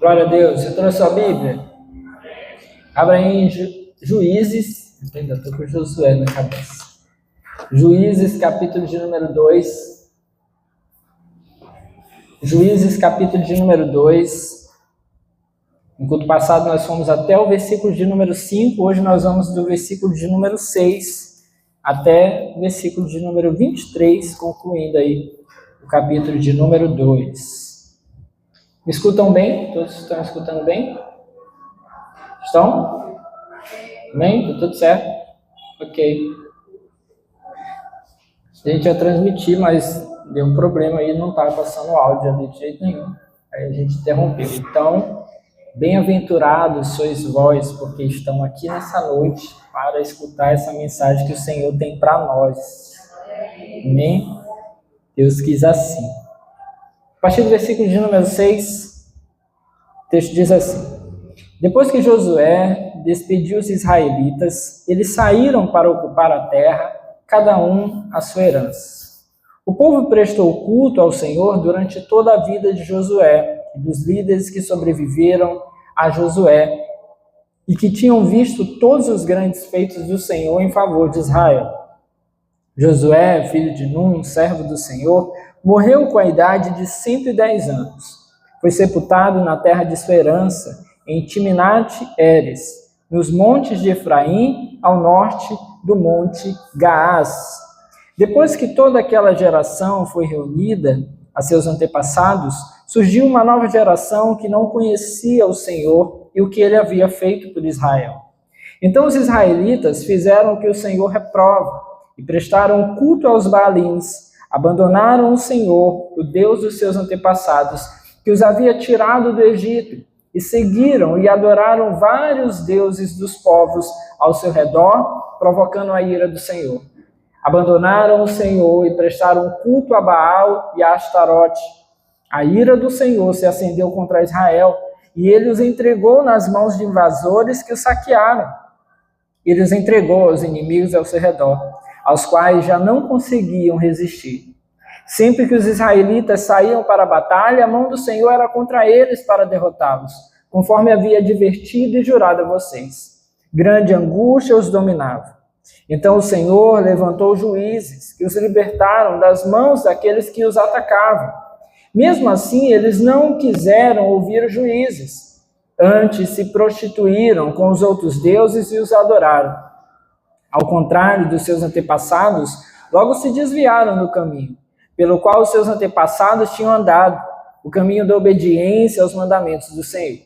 Glória a Deus. Você trouxe a Bíblia? Abra em Juízes. Ainda estou com Josué na cabeça. Juízes, capítulo de número 2. Juízes, capítulo de número 2. No culto passado nós fomos até o versículo de número 5. Hoje nós vamos do versículo de número 6 até o versículo de número 23, concluindo aí o capítulo de número 2. Me escutam bem? Todos estão escutando bem? Estão? Amém? Tá tudo certo? Ok. A gente ia transmitir, mas deu um problema aí, não estava passando o áudio ali de jeito nenhum. Aí a gente interrompeu. Então, bem-aventurados sois vós, porque estão aqui nessa noite para escutar essa mensagem que o Senhor tem para nós. Amém? Deus quis assim. A partir do versículo de número 6, o texto diz assim: Depois que Josué despediu os israelitas, eles saíram para ocupar a terra, cada um a sua herança. O povo prestou culto ao Senhor durante toda a vida de Josué e dos líderes que sobreviveram a Josué e que tinham visto todos os grandes feitos do Senhor em favor de Israel. Josué, filho de Num, servo do Senhor, morreu com a idade de 110 anos. Foi sepultado na terra de sua herança, em Timnat-Heres, nos montes de Efraim, ao norte do monte Gaás. Depois que toda aquela geração foi reunida a seus antepassados, surgiu uma nova geração que não conhecia o Senhor e o que ele havia feito por Israel. Então os israelitas fizeram o que o Senhor reprova e prestaram culto aos Baalins, abandonaram o Senhor, o Deus dos seus antepassados, que os havia tirado do Egito, e seguiram e adoraram vários deuses dos povos ao seu redor, provocando a ira do Senhor. Abandonaram o Senhor e prestaram culto a Baal e a Astarote. A ira do Senhor se acendeu contra Israel, e ele os entregou nas mãos de invasores que os saquearam. Ele os entregou aos inimigos ao seu redor, aos quais já não conseguiam resistir. Sempre que os israelitas saíam para a batalha, a mão do Senhor era contra eles para derrotá-los, conforme havia advertido e jurado a vocês. Grande angústia os dominava. Então o Senhor levantou juízes, que os libertaram das mãos daqueles que os atacavam. Mesmo assim, eles não quiseram ouvir os juízes. Antes se prostituíram com os outros deuses e os adoraram. Ao contrário dos seus antepassados, logo se desviaram do caminho, pelo qual os seus antepassados tinham andado, o caminho da obediência aos mandamentos do Senhor.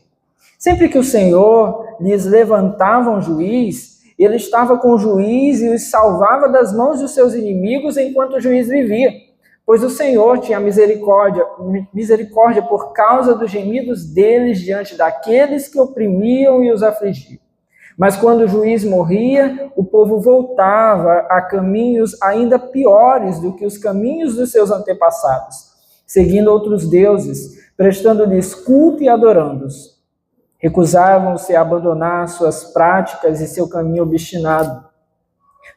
Sempre que o Senhor lhes levantava um juiz, ele estava com o juiz e os salvava das mãos dos seus inimigos enquanto o juiz vivia, pois o Senhor tinha misericórdia por causa dos gemidos deles diante daqueles que oprimiam e os afligiam. Mas quando o juiz morria, o povo voltava a caminhos ainda piores do que os caminhos dos seus antepassados, seguindo outros deuses, prestando-lhes culto e adorando-os. Recusavam-se a abandonar suas práticas e seu caminho obstinado.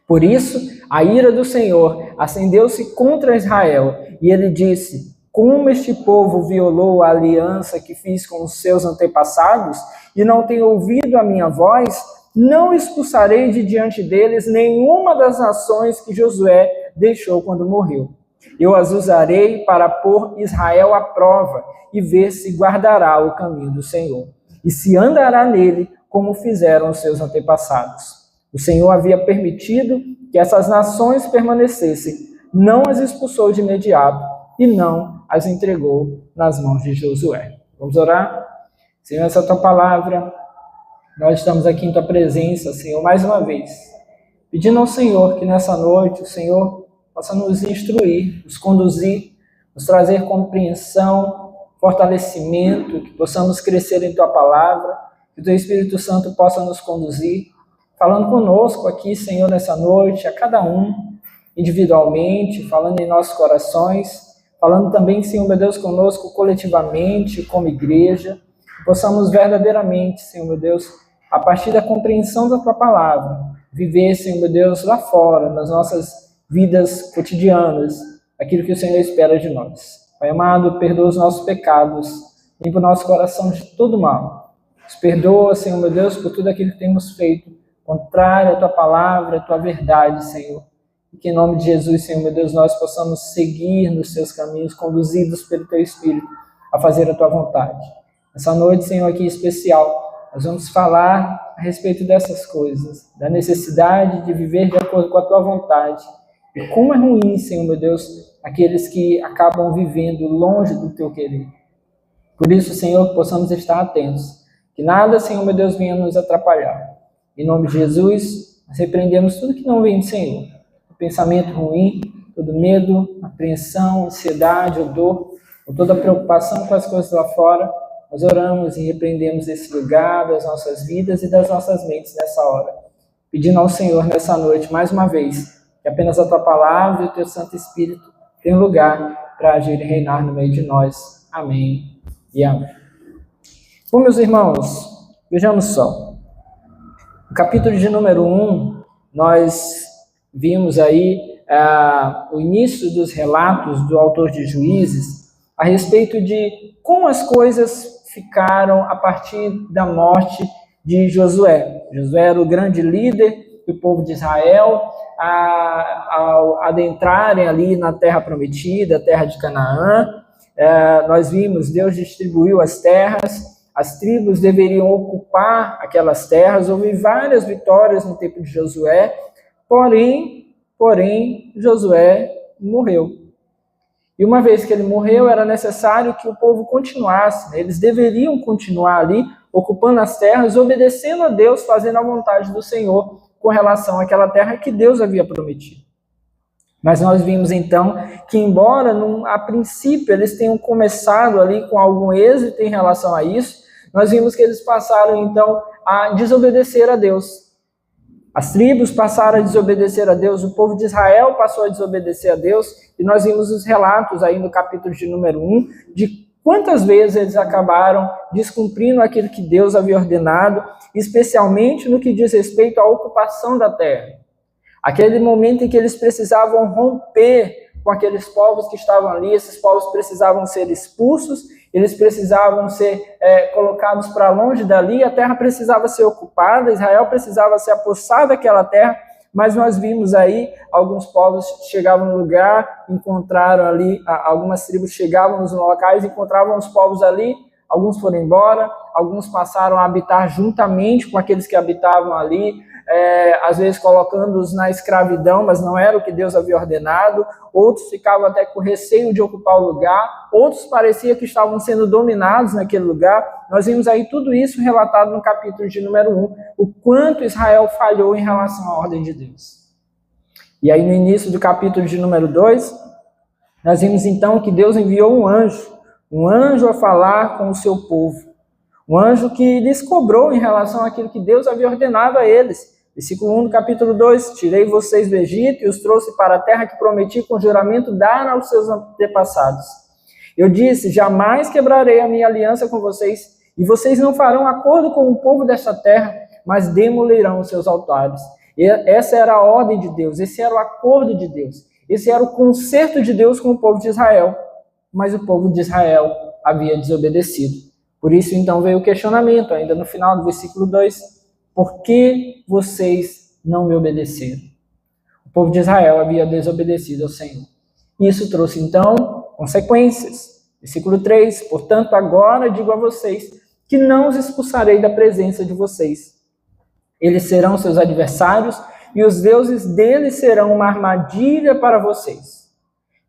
Por isso, a ira do Senhor acendeu-se contra Israel, e ele disse: Como este povo violou a aliança que fiz com os seus antepassados, e não tem ouvido a minha voz, não expulsarei de diante deles nenhuma das nações que Josué deixou quando morreu. Eu as usarei para pôr Israel à prova e ver se guardará o caminho do Senhor, e se andará nele como fizeram os seus antepassados. O Senhor havia permitido que essas nações permanecessem, não as expulsou de imediato e não as entregou nas mãos de Josué. Vamos orar? Senhor, essa é a tua palavra, nós estamos aqui em tua presença, Senhor, mais uma vez, pedindo ao Senhor que nessa noite o Senhor possa nos instruir, nos conduzir, nos trazer compreensão, fortalecimento, que possamos crescer em tua palavra, que o teu Espírito Santo possa nos conduzir, falando conosco aqui, Senhor, nessa noite, a cada um, individualmente, falando em nossos corações, falando também, Senhor, meu Deus, conosco coletivamente, como igreja, que possamos verdadeiramente, Senhor, meu Deus, a partir da compreensão da tua palavra, viver, Senhor, meu Deus, lá fora, nas nossas vidas cotidianas, aquilo que o Senhor espera de nós. Pai amado, perdoa os nossos pecados, limpa o nosso coração de todo mal. Nos perdoa, Senhor meu Deus, por tudo aquilo que temos feito, contrário à Tua palavra, à Tua verdade, Senhor. E que em nome de Jesus, Senhor meu Deus, nós possamos seguir nos Teus caminhos, conduzidos pelo Teu Espírito, a fazer a Tua vontade. Nessa noite, Senhor, aqui especial, nós vamos falar a respeito dessas coisas, da necessidade de viver de acordo com a Tua vontade. E como é ruim, Senhor meu Deus, aqueles que acabam vivendo longe do Teu querer. Por isso, Senhor, que possamos estar atentos. Que nada, Senhor meu Deus, venha nos atrapalhar. Em nome de Jesus, nós repreendemos tudo que não vem do Senhor. O pensamento ruim, todo medo, apreensão, ansiedade ou dor, ou toda preocupação com as coisas lá fora, nós oramos e repreendemos esse lugar das nossas vidas e das nossas mentes nessa hora. Pedindo ao Senhor nessa noite, mais uma vez, que apenas a Tua palavra e o Teu Santo Espírito tenham lugar para agir e reinar no meio de nós. Amém e amém. Bom, meus irmãos, vejamos só. No capítulo de número 1, nós vimos aí o início dos relatos do autor de Juízes a respeito de como as coisas ficaram a partir da morte de Josué. Josué era o grande líder do povo de Israel, ao adentrarem ali na terra prometida, a terra de Canaã. Nós vimos, Deus distribuiu as terras, as tribos deveriam ocupar aquelas terras, houve várias vitórias no tempo de Josué, porém, Josué morreu. E uma vez que ele morreu, era necessário que o povo continuasse, né? Eles deveriam continuar ali, ocupando as terras, obedecendo a Deus, fazendo a vontade do Senhor com relação àquela terra que Deus havia prometido. Mas nós vimos então que, embora a princípio eles tenham começado ali com algum êxito em relação a isso, nós vimos que eles passaram então a desobedecer a Deus. As tribos passaram a desobedecer a Deus, o povo de Israel passou a desobedecer a Deus, e nós vimos os relatos aí no capítulo de número 1, de quantas vezes eles acabaram descumprindo aquilo que Deus havia ordenado, especialmente no que diz respeito à ocupação da terra. Aquele momento em que eles precisavam romper com aqueles povos que estavam ali, esses povos precisavam ser expulsos, eles precisavam ser colocados para longe dali, a terra precisava ser ocupada, Israel precisava se apossar daquela terra, mas nós vimos aí alguns povos chegavam no lugar, encontraram ali, algumas tribos chegavam nos locais, encontravam os povos ali, alguns foram embora, alguns passaram a habitar juntamente com aqueles que habitavam ali, às vezes colocando-os na escravidão, mas não era o que Deus havia ordenado. Outros ficavam até com receio de ocupar o lugar, outros parecia que estavam sendo dominados naquele lugar. Nós vimos aí tudo isso relatado no capítulo de número 1, o quanto Israel falhou em relação à ordem de Deus. E aí no início do capítulo de número 2, nós vimos então que Deus enviou um anjo a falar com o seu povo, um anjo que lhes cobrou em relação àquilo que Deus havia ordenado a eles. Versículo 1 do capítulo 2, tirei vocês do Egito e os trouxe para a terra que prometi com juramento dar aos seus antepassados. Eu disse, jamais quebrarei a minha aliança com vocês, e vocês não farão acordo com o povo desta terra, mas demolirão os seus altares. E essa era a ordem de Deus, esse era o acordo de Deus, esse era o concerto de Deus com o povo de Israel, mas o povo de Israel havia desobedecido. Por isso então veio o questionamento, ainda no final do versículo 2, por que vocês não me obedeceram? O povo de Israel havia desobedecido ao Senhor. Isso trouxe, então, consequências. Versículo 3, portanto, agora digo a vocês que não os expulsarei da presença de vocês. Eles serão seus adversários e os deuses deles serão uma armadilha para vocês.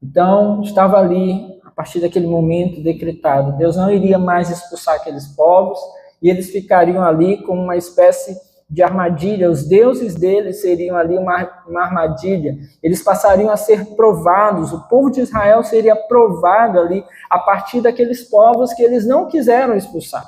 Então, estava ali, a partir daquele momento decretado, Deus não iria mais expulsar aqueles povos, e eles ficariam ali como uma espécie de armadilha, os deuses deles seriam ali uma armadilha, eles passariam a ser provados, o povo de Israel seria provado ali a partir daqueles povos que eles não quiseram expulsar.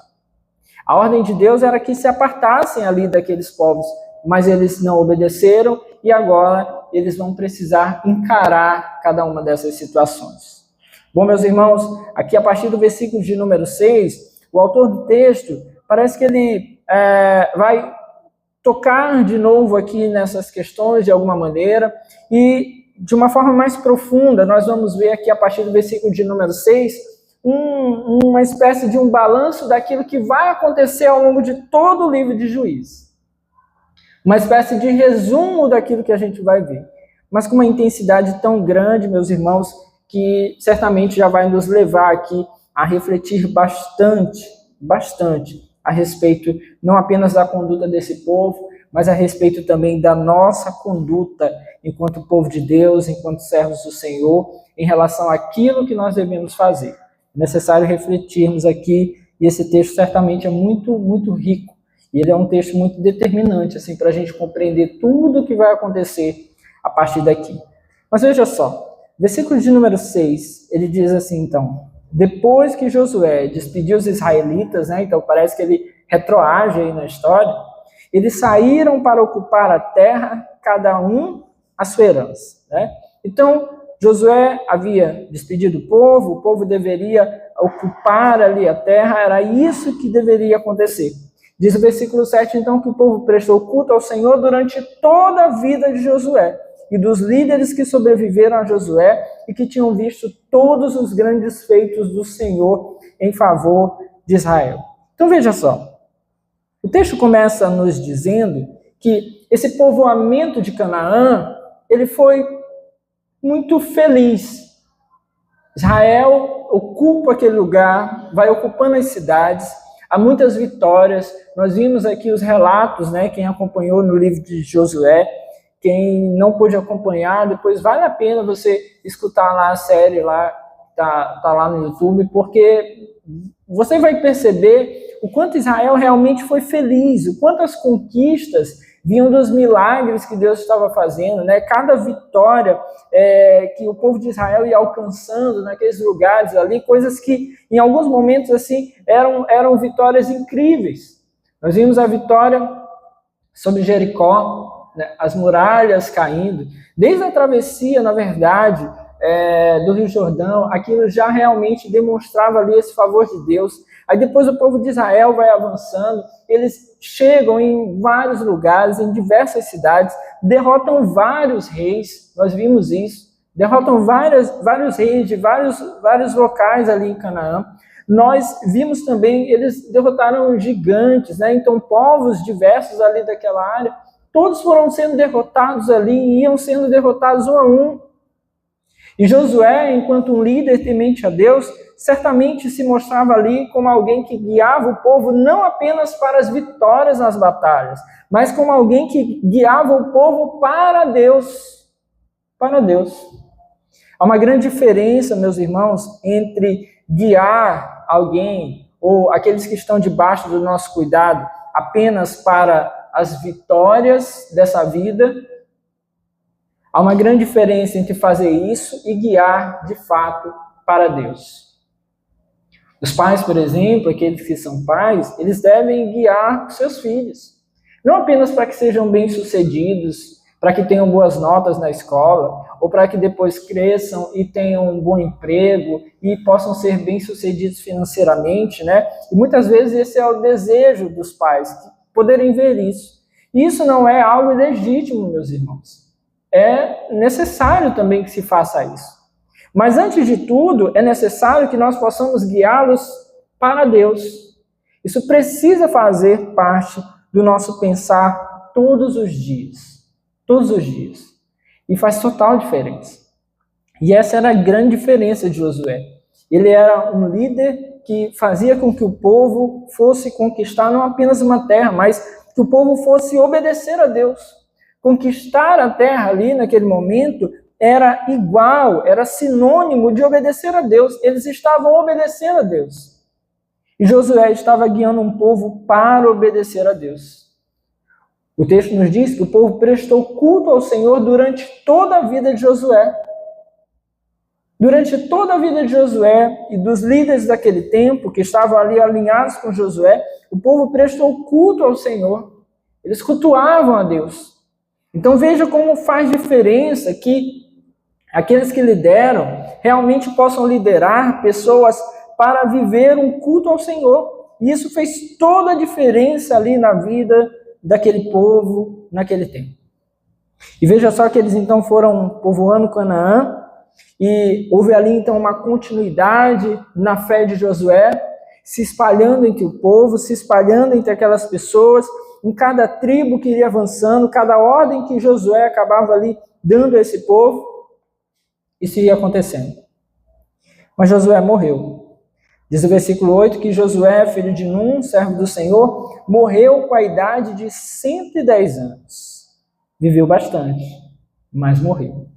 A ordem de Deus era que se apartassem ali daqueles povos, mas eles não obedeceram e agora eles vão precisar encarar cada uma dessas situações. Bom, meus irmãos, aqui a partir do versículo de número 6, o autor do texto parece que ele vai tocar de novo aqui nessas questões de alguma maneira, e de uma forma mais profunda, nós vamos ver aqui a partir do versículo de número 6, uma espécie de um balanço daquilo que vai acontecer ao longo de todo o livro de Juízes. Uma espécie de resumo daquilo que a gente vai ver. Mas com uma intensidade tão grande, meus irmãos, que certamente já vai nos levar aqui a refletir bastante a respeito não apenas da conduta desse povo, mas a respeito também da nossa conduta enquanto povo de Deus, enquanto servos do Senhor, em relação àquilo que nós devemos fazer. É necessário refletirmos aqui, e esse texto certamente é muito, muito rico, e ele é um texto muito determinante assim, para a gente compreender tudo o que vai acontecer a partir daqui. Mas veja só, versículo de número 6, ele diz assim, então, depois que Josué despediu os israelitas, né, então parece que ele retroage aí na história, eles saíram para ocupar a terra, cada um a sua herança. Né? Então, Josué havia despedido o povo deveria ocupar ali a terra, era isso que deveria acontecer. Diz o versículo 7, então, que o povo prestou culto ao Senhor durante toda a vida de Josué e dos líderes que sobreviveram a Josué e que tinham visto todos os grandes feitos do Senhor em favor de Israel. Então, veja só. O texto começa nos dizendo que esse povoamento de Canaã, ele foi muito feliz. Israel ocupa aquele lugar, vai ocupando as cidades, há muitas vitórias. Nós vimos aqui os relatos, né? Quem acompanhou no livro de Josué, quem não pôde acompanhar, depois vale a pena você escutar lá a série, lá, tá lá no YouTube, porque você vai perceber o quanto Israel realmente foi feliz, o quanto as conquistas vinham dos milagres que Deus estava fazendo, né? Cada vitória que o povo de Israel ia alcançando naqueles lugares ali, coisas que em alguns momentos assim eram vitórias incríveis. Nós vimos a vitória sobre Jericó, né? As muralhas caindo, desde a travessia, na verdade, do Rio Jordão, aquilo já realmente demonstrava ali esse favor de Deus. Aí depois o povo de Israel vai avançando, eles chegam em vários lugares, em diversas cidades, derrotam vários reis, nós vimos isso, derrotam vários reis de vários locais ali em Canaã. Nós vimos também, eles derrotaram gigantes, né? Então povos diversos ali daquela área, todos foram sendo derrotados ali, iam sendo derrotados um a um. E Josué, enquanto um líder temente a Deus, certamente se mostrava ali como alguém que guiava o povo não apenas para as vitórias nas batalhas, mas como alguém que guiava o povo para Deus. Para Deus. Há uma grande diferença, meus irmãos, entre guiar alguém ou aqueles que estão debaixo do nosso cuidado apenas para as vitórias dessa vida. Há uma grande diferença entre fazer isso e guiar de fato para Deus. Os pais, por exemplo, aqueles que são pais, eles devem guiar seus filhos. Não apenas para que sejam bem-sucedidos, para que tenham boas notas na escola, ou para que depois cresçam e tenham um bom emprego e possam ser bem-sucedidos financeiramente, né? E muitas vezes esse é o desejo dos pais, poderem ver isso. Isso não é algo ilegítimo, meus irmãos. É necessário também que se faça isso. Mas antes de tudo, é necessário que nós possamos guiá-los para Deus. Isso precisa fazer parte do nosso pensar todos os dias. Todos os dias. E faz total diferença. E essa era a grande diferença de Josué. Ele era um líder que fazia com que o povo fosse conquistar não apenas uma terra, mas que o povo fosse obedecer a Deus. Conquistar a terra ali naquele momento era igual, era sinônimo de obedecer a Deus. Eles estavam obedecendo a Deus. E Josué estava guiando um povo para obedecer a Deus. O texto nos diz que o povo prestou culto ao Senhor durante toda a vida de Josué. Durante toda a vida de Josué e dos líderes daquele tempo, que estavam ali alinhados com Josué, o povo prestou culto ao Senhor. Eles cultuavam a Deus. Então veja como faz diferença que aqueles que lideram realmente possam liderar pessoas para viver um culto ao Senhor. E isso fez toda a diferença ali na vida daquele povo naquele tempo. E veja só que eles então foram povoando Canaã, E houve ali então uma continuidade na fé de Josué, se espalhando entre o povo, se espalhando entre aquelas pessoas, em cada tribo que iria avançando, cada ordem que Josué acabava ali dando a esse povo, isso ia acontecendo. Mas Josué morreu. Diz o versículo 8 que Josué, filho de Num, servo do Senhor, morreu com a idade de 110 anos. Viveu bastante, mas morreu.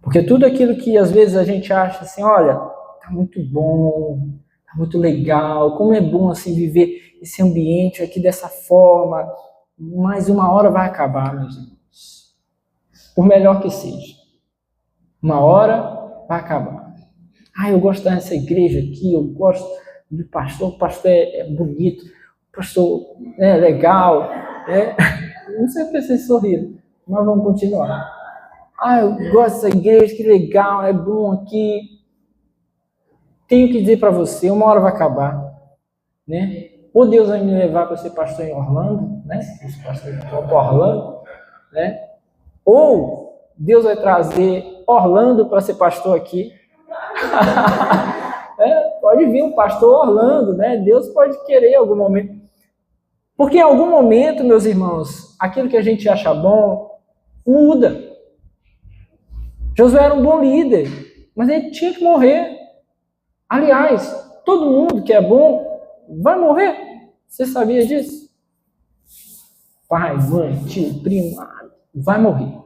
Porque tudo aquilo que às vezes a gente acha assim, olha, tá muito bom, tá muito legal, como é bom assim viver esse ambiente aqui dessa forma, mas uma hora vai acabar, meus irmãos. Por melhor que seja. Uma hora vai acabar. Eu gosto dessa igreja aqui, eu gosto do pastor, o pastor é bonito, o pastor é legal. Não sei porque vocês sorriram, mas vamos continuar. Eu gosto dessa igreja, que legal, é bom aqui. Tenho que dizer para você, uma hora vai acabar, né? Ou Deus vai me levar para ser pastor em Orlando, né? Esse pastor de Orlando, né? Ou Deus vai trazer Orlando para ser pastor aqui. Pode vir um pastor Orlando, né? Deus pode querer em algum momento. Porque em algum momento, meus irmãos, aquilo que a gente acha bom muda. Josué era um bom líder, mas ele tinha que morrer. Aliás, todo mundo que é bom vai morrer. Você sabia disso? Pai, mãe, tio, primo, vai morrer.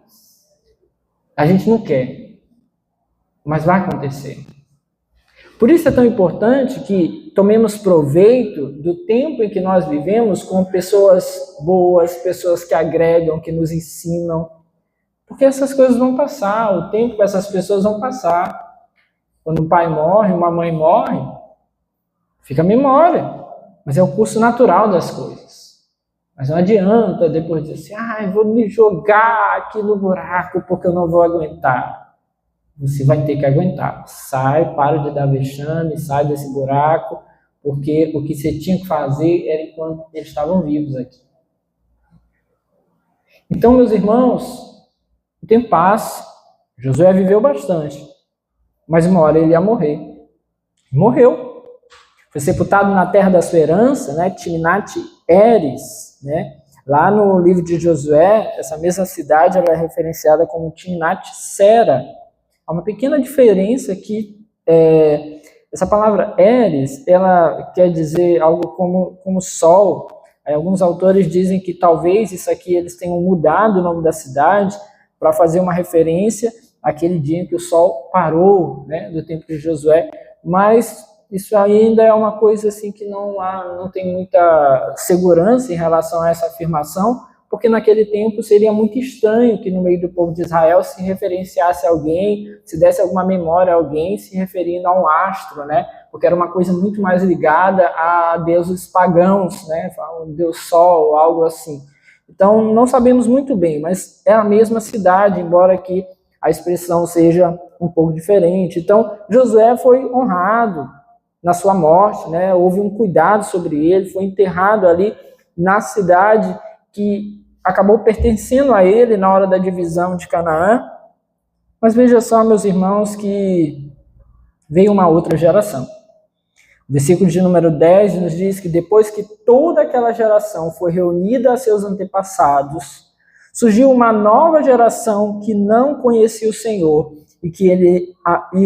A gente não quer, mas vai acontecer. Por isso é tão importante que tomemos proveito do tempo em que nós vivemos com pessoas boas, pessoas que agregam, que nos ensinam, porque essas coisas vão passar, o tempo com essas pessoas vão passar. Quando um pai morre, uma mãe morre, fica a memória, mas é o curso natural das coisas. Mas não adianta depois dizer assim, vou me jogar aqui no buraco porque eu não vou aguentar. Você vai ter que aguentar. Sai, para de dar vexame, sai desse buraco, porque o que você tinha que fazer era enquanto eles estavam vivos aqui. Então, meus irmãos, o tempo passa, Josué viveu bastante, mas uma hora ele ia morrer. Morreu. Foi sepultado na terra da sua herança, né, Timnat-Heres, né? Lá no livro de Josué, essa mesma cidade ela é referenciada como Timnat-Sera. Há uma pequena diferença que essa palavra Heres, ela quer dizer algo como sol. Alguns autores dizem que talvez isso aqui eles tenham mudado o nome da cidade para fazer uma referência àquele dia em que o sol parou, né, do tempo de Josué, mas isso ainda é uma coisa assim que não tem muita segurança em relação a essa afirmação, porque naquele tempo seria muito estranho que no meio do povo de Israel se referenciasse a alguém, se desse alguma memória a alguém se referindo a um astro, né? Porque era uma coisa muito mais ligada a deuses pagãos, né? O deus Sol, algo assim. Então, não sabemos muito bem, mas é a mesma cidade, embora que a expressão seja um pouco diferente. Então, Josué foi honrado na sua morte, né? Houve um cuidado sobre ele, foi enterrado ali na cidade que acabou pertencendo a ele na hora da divisão de Canaã. Mas veja só, meus irmãos, que veio uma outra geração. O versículo de número 10 nos diz que depois que toda aquela geração foi reunida a seus antepassados, surgiu uma nova geração que não conhecia o Senhor e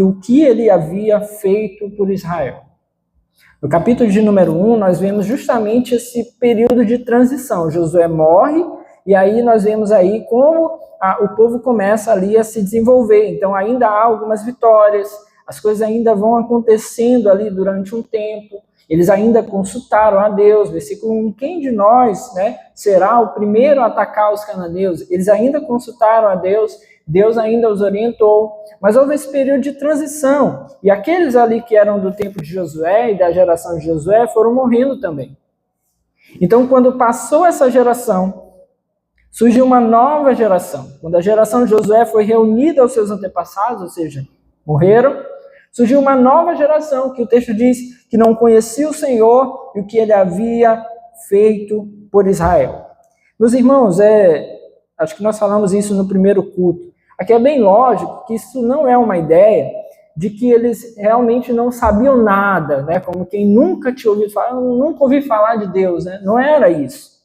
o que ele havia feito por Israel. No capítulo de número 1, nós vemos justamente esse período de transição. Josué morre, e aí nós vemos aí como o povo começa ali a se desenvolver. Então ainda há algumas vitórias, as coisas ainda vão acontecendo ali durante um tempo. Eles ainda consultaram a Deus. Versículo 1, quem de nós, né, será o primeiro a atacar os cananeus? Eles ainda consultaram a Deus, Deus ainda os orientou. Mas houve esse período de transição. E aqueles ali que eram do tempo de Josué e da geração de Josué foram morrendo também. Então, quando passou essa geração, surgiu uma nova geração. Quando a geração de Josué foi reunida aos seus antepassados, ou seja, morreram, surgiu uma nova geração, que o texto diz que não conhecia o Senhor e o que ele havia feito por Israel. Meus irmãos, acho que nós falamos isso no primeiro culto. Aqui é bem lógico que isso não é uma ideia de que eles realmente não sabiam nada, né? Como quem nunca tinha ouvido falar, nunca ouvi falar de Deus, né? Não era isso.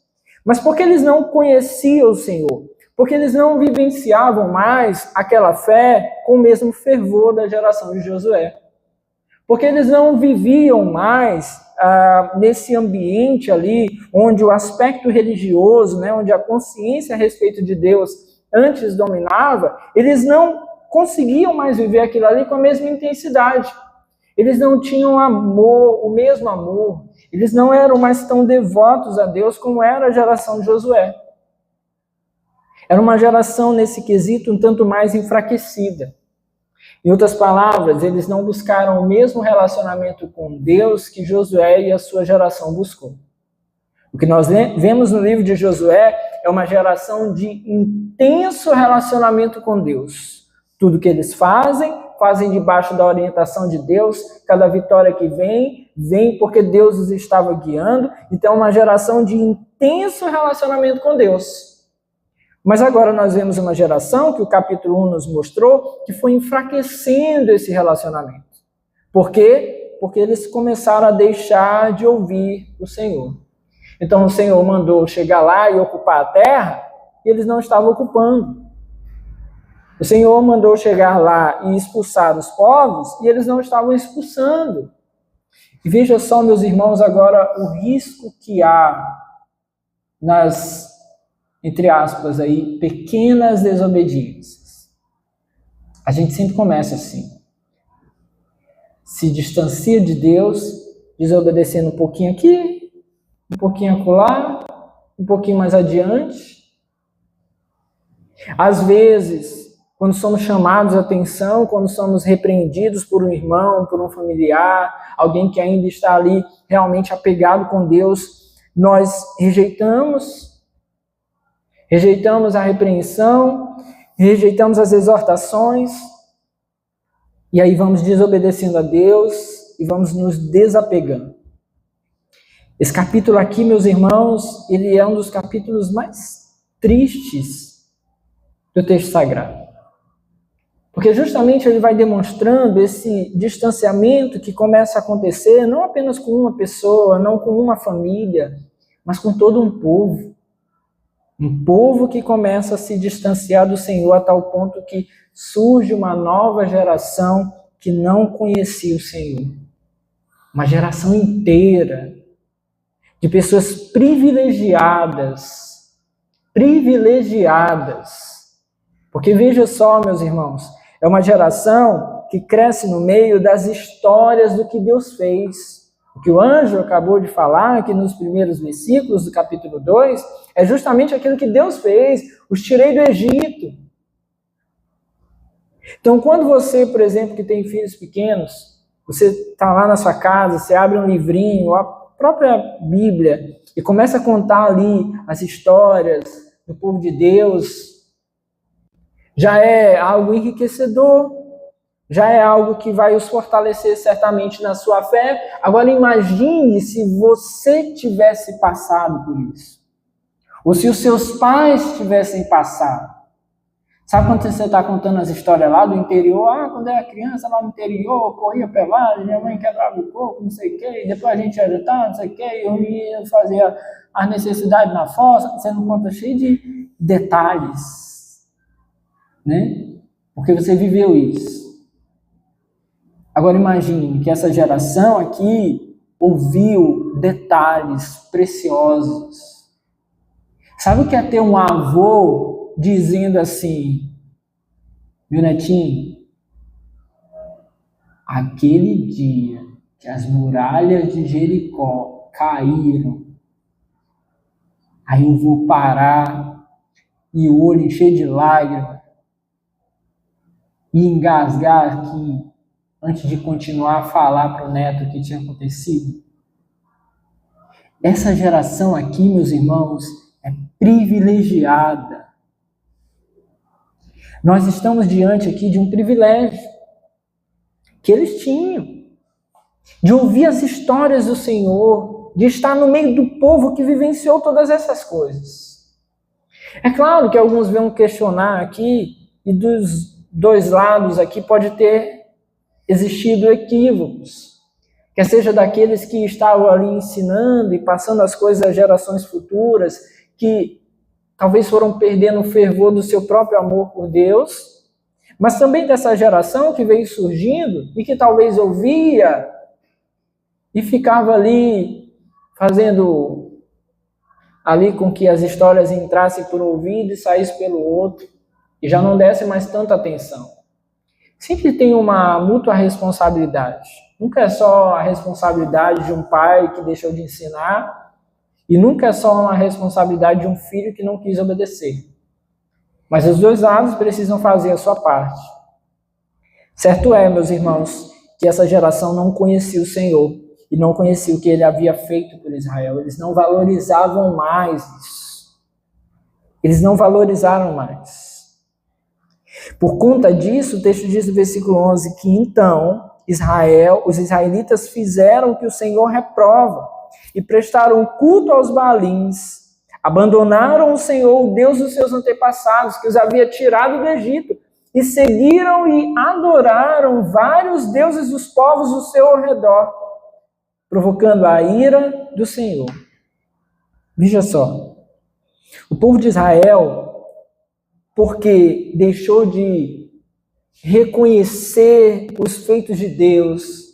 Mas porque eles não conheciam o Senhor, porque eles não vivenciavam mais aquela fé com o mesmo fervor da geração de Josué. Porque eles não viviam mais nesse ambiente ali, onde o aspecto religioso, né, onde a consciência a respeito de Deus antes dominava, eles não conseguiam mais viver aquilo ali com a mesma intensidade. Eles não tinham amor, o mesmo amor. Eles não eram mais tão devotos a Deus como era a geração de Josué. Era uma geração, nesse quesito, um tanto mais enfraquecida. Em outras palavras, eles não buscaram o mesmo relacionamento com Deus que Josué e a sua geração buscou. O que nós vemos no livro de Josué é uma geração de intenso relacionamento com Deus. Tudo que eles fazem debaixo da orientação de Deus. Cada vitória que vem porque Deus os estava guiando. Então, é uma geração de intenso relacionamento com Deus. Mas agora nós vemos uma geração que o capítulo 1 nos mostrou que foi enfraquecendo esse relacionamento. Por quê? Porque eles começaram a deixar de ouvir o Senhor. Então o Senhor mandou chegar lá e ocupar a terra e eles não estavam ocupando. O Senhor mandou chegar lá e expulsar os povos e eles não estavam expulsando. E veja só, meus irmãos, agora o risco que há nas, entre aspas, aí, pequenas desobediências. A gente sempre começa assim. Se distancia de Deus, desobedecendo um pouquinho aqui, um pouquinho acolá, um pouquinho mais adiante. Às vezes, quando somos chamados a atenção, quando somos repreendidos por um irmão, por um familiar, alguém que ainda está ali realmente apegado com Deus, nós rejeitamos a repreensão, rejeitamos as exortações, e aí vamos desobedecendo a Deus e vamos nos desapegando. Esse capítulo aqui, meus irmãos, ele é um dos capítulos mais tristes do texto sagrado. Porque justamente ele vai demonstrando esse distanciamento que começa a acontecer não apenas com uma pessoa, não com uma família, mas com todo um povo. Um povo que começa a se distanciar do Senhor a tal ponto que surge uma nova geração que não conhecia o Senhor. Uma geração inteira de pessoas privilegiadas. Porque veja só, meus irmãos, é uma geração que cresce no meio das histórias do que Deus fez. O que o anjo acabou de falar aqui nos primeiros versículos do capítulo 2 é justamente aquilo que Deus fez, os tirei do Egito. Então, quando você, por exemplo, que tem filhos pequenos, você está lá na sua casa, você abre um livrinho, a própria Bíblia, e começa a contar ali as histórias do povo de Deus, já é algo enriquecedor, já é algo que vai os fortalecer certamente na sua fé. Agora imagine se você tivesse passado por isso. Ou se os seus pais tivessem passado. Sabe quando você está contando as histórias lá do interior? Quando eu era criança lá no interior, eu corria pelado, minha mãe quebrava o coco, não sei o quê, e depois a gente ia jantar, não sei o quê, e eu ia fazer as necessidades na fossa. Você não conta cheio de detalhes, né? Porque você viveu isso. Agora imagine que essa geração aqui ouviu detalhes preciosos. Sabe o que é ter um avô dizendo assim: meu netinho, aquele dia que as muralhas de Jericó caíram, aí eu vou parar e o olho encher de lágrimas e engasgar aqui antes de continuar a falar para o neto o que tinha acontecido. Essa geração aqui, meus irmãos, é privilegiada. Nós estamos diante aqui de um privilégio que eles tinham, de ouvir as histórias do Senhor, de estar no meio do povo que vivenciou todas essas coisas. É claro que alguns vão questionar aqui e dos dois lados aqui pode ter existido equívocos, quer seja daqueles que estavam ali ensinando e passando as coisas às gerações futuras, que talvez foram perdendo o fervor do seu próprio amor por Deus, mas também dessa geração que veio surgindo e que talvez ouvia e ficava ali fazendo ali com que as histórias entrassem por um ouvido e saíssem pelo outro e já não desse mais tanta atenção. Sempre tem uma mútua responsabilidade. Nunca é só a responsabilidade de um pai que deixou de ensinar e nunca é só uma responsabilidade de um filho que não quis obedecer. Mas os dois lados precisam fazer a sua parte. Certo é, meus irmãos, que essa geração não conhecia o Senhor e não conhecia o que ele havia feito por Israel. Eles não valorizavam mais isso. Eles não valorizaram mais. Por conta disso, o texto diz no versículo 11 que então os israelitas fizeram o que o Senhor reprova e prestaram culto aos Baalins, abandonaram o Senhor, o Deus dos seus antepassados, que os havia tirado do Egito, e seguiram e adoraram vários deuses dos povos do seu redor, provocando a ira do Senhor. Veja só, o povo de Israel, porque deixou de reconhecer os feitos de Deus,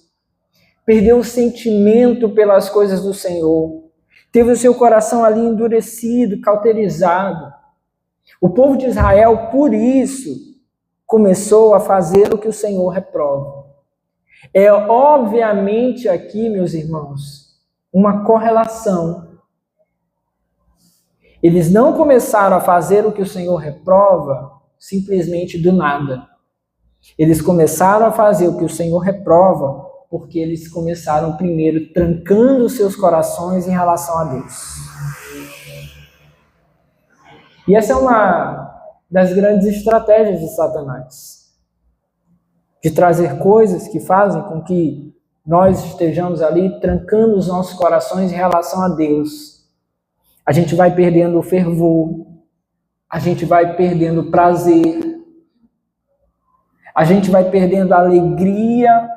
perdeu o sentimento pelas coisas do Senhor, teve o seu coração ali endurecido, cauterizado. O povo de Israel, por isso, começou a fazer o que o Senhor reprova. É obviamente aqui, meus irmãos, uma correlação. Eles não começaram a fazer o que o Senhor reprova simplesmente do nada. Eles começaram a fazer o que o Senhor reprova porque eles começaram primeiro trancando os seus corações em relação a Deus. E essa é uma das grandes estratégias de Satanás, de trazer coisas que fazem com que nós estejamos ali trancando os nossos corações em relação a Deus. A gente vai perdendo o fervor, a gente vai perdendo o prazer, a gente vai perdendo a alegria,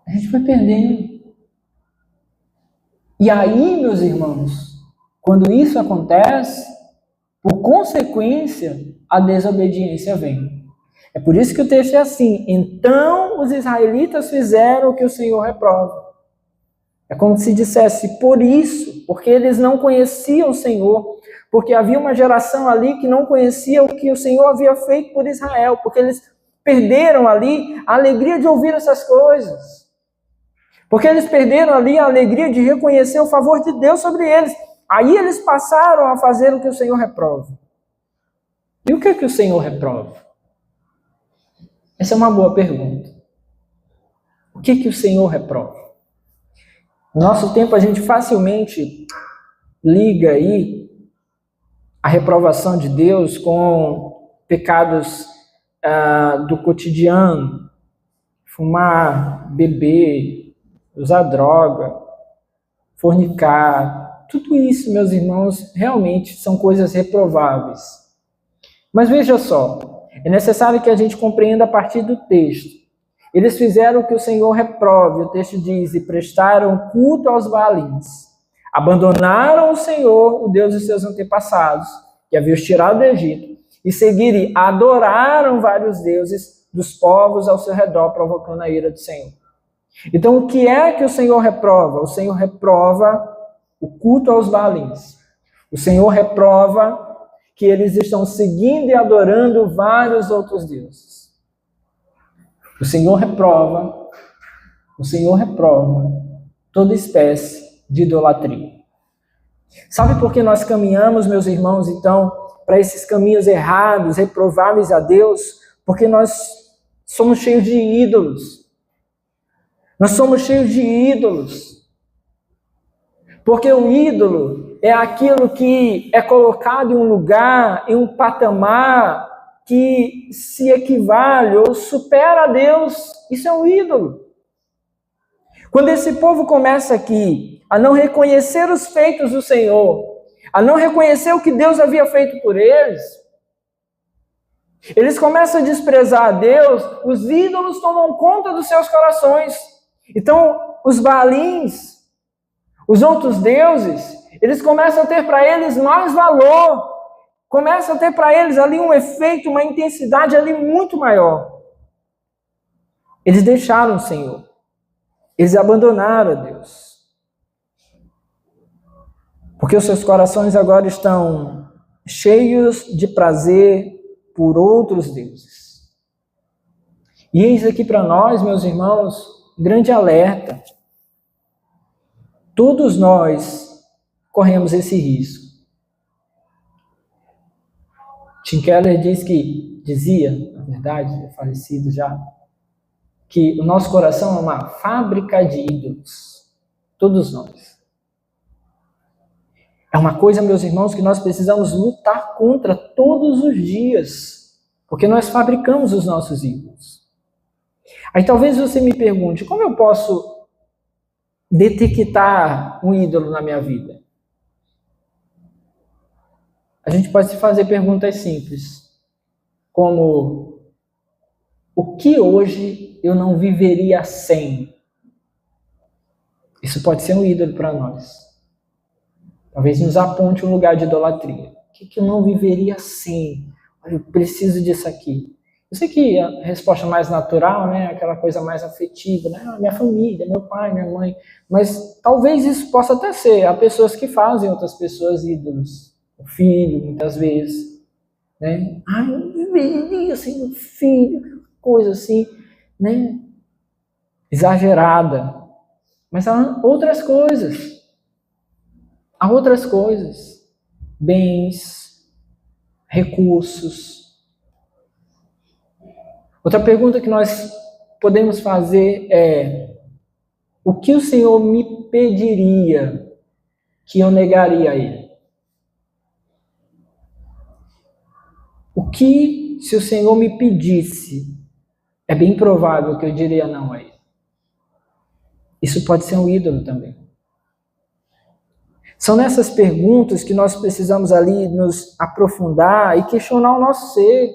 a gente vai perdendo. E aí, meus irmãos, quando isso acontece, por consequência, a desobediência vem. É por isso que o texto é assim: então os israelitas fizeram o que o Senhor reprova. É como se dissesse, por isso, porque eles não conheciam o Senhor, porque havia uma geração ali que não conhecia o que o Senhor havia feito por Israel, porque eles perderam ali a alegria de ouvir essas coisas. Porque eles perderam ali a alegria de reconhecer o favor de Deus sobre eles. Aí eles passaram a fazer o que o Senhor reprova. E o que é que o Senhor reprova? Essa é uma boa pergunta. O que é que o Senhor reprova? No nosso tempo a gente facilmente liga aí a reprovação de Deus com pecados do cotidiano, fumar, beber, usar droga, fornicar, tudo isso, meus irmãos, realmente são coisas reprováveis. Mas veja só, é necessário que a gente compreenda a partir do texto. Eles fizeram o que o Senhor reprove, o texto diz, e prestaram culto aos Baalins. Abandonaram o Senhor, o Deus dos seus antepassados, que havia os tirado do Egito, e seguiram e adoraram vários deuses dos povos ao seu redor, provocando a ira do Senhor. Então, o que é que o Senhor reprova? O Senhor reprova o culto aos Baalins. O Senhor reprova que eles estão seguindo e adorando vários outros deuses. O Senhor reprova toda espécie de idolatria. Sabe por que nós caminhamos, meus irmãos, então, para esses caminhos errados, reprováveis a Deus? Porque nós somos cheios de ídolos. Nós somos cheios de ídolos. Porque o ídolo é aquilo que é colocado em um lugar, em um patamar que se equivale ou supera a Deus. Isso é um ídolo. Quando esse povo começa aqui a não reconhecer os feitos do Senhor, a não reconhecer o que Deus havia feito por eles, Eles começam a desprezar a Deus, os ídolos tomam conta dos seus corações. Então, os Baalins, os outros deuses, eles começam a ter para eles mais valor, começam a ter para eles ali um efeito, uma intensidade ali muito maior. Eles deixaram o Senhor, eles abandonaram a Deus, porque os seus corações agora estão cheios de prazer por outros deuses. E eis aqui para nós, meus irmãos, grande alerta. Todos nós corremos esse risco. Tim Keller dizia, na verdade, é falecido já, que o nosso coração é uma fábrica de ídolos. Todos nós. É uma coisa, meus irmãos, que nós precisamos lutar contra todos os dias, porque nós fabricamos os nossos ídolos. Aí talvez você me pergunte, como eu posso detectar um ídolo na minha vida? A gente pode se fazer perguntas simples, como: o que hoje eu não viveria sem? Isso pode ser um ídolo para nós. Talvez nos aponte um lugar de idolatria. O que eu não viveria sem? Eu preciso disso aqui. Eu sei que a resposta mais natural, né, aquela coisa mais afetiva, né, minha família, meu pai, minha mãe, mas talvez isso possa até ser. Há pessoas que fazem outras pessoas ídolos. O filho, muitas vezes, né? Ai, eu viveria sem meu filho, coisa assim, né? Exagerada. Mas há outras coisas. Há outras coisas. Bens, recursos. Outra pergunta que nós podemos fazer é: o que o Senhor me pediria que eu negaria a Ele? O que, se o Senhor me pedisse, é bem provável que eu diria não a Ele? Isso pode ser um ídolo também. São nessas perguntas que nós precisamos ali nos aprofundar e questionar o nosso ser.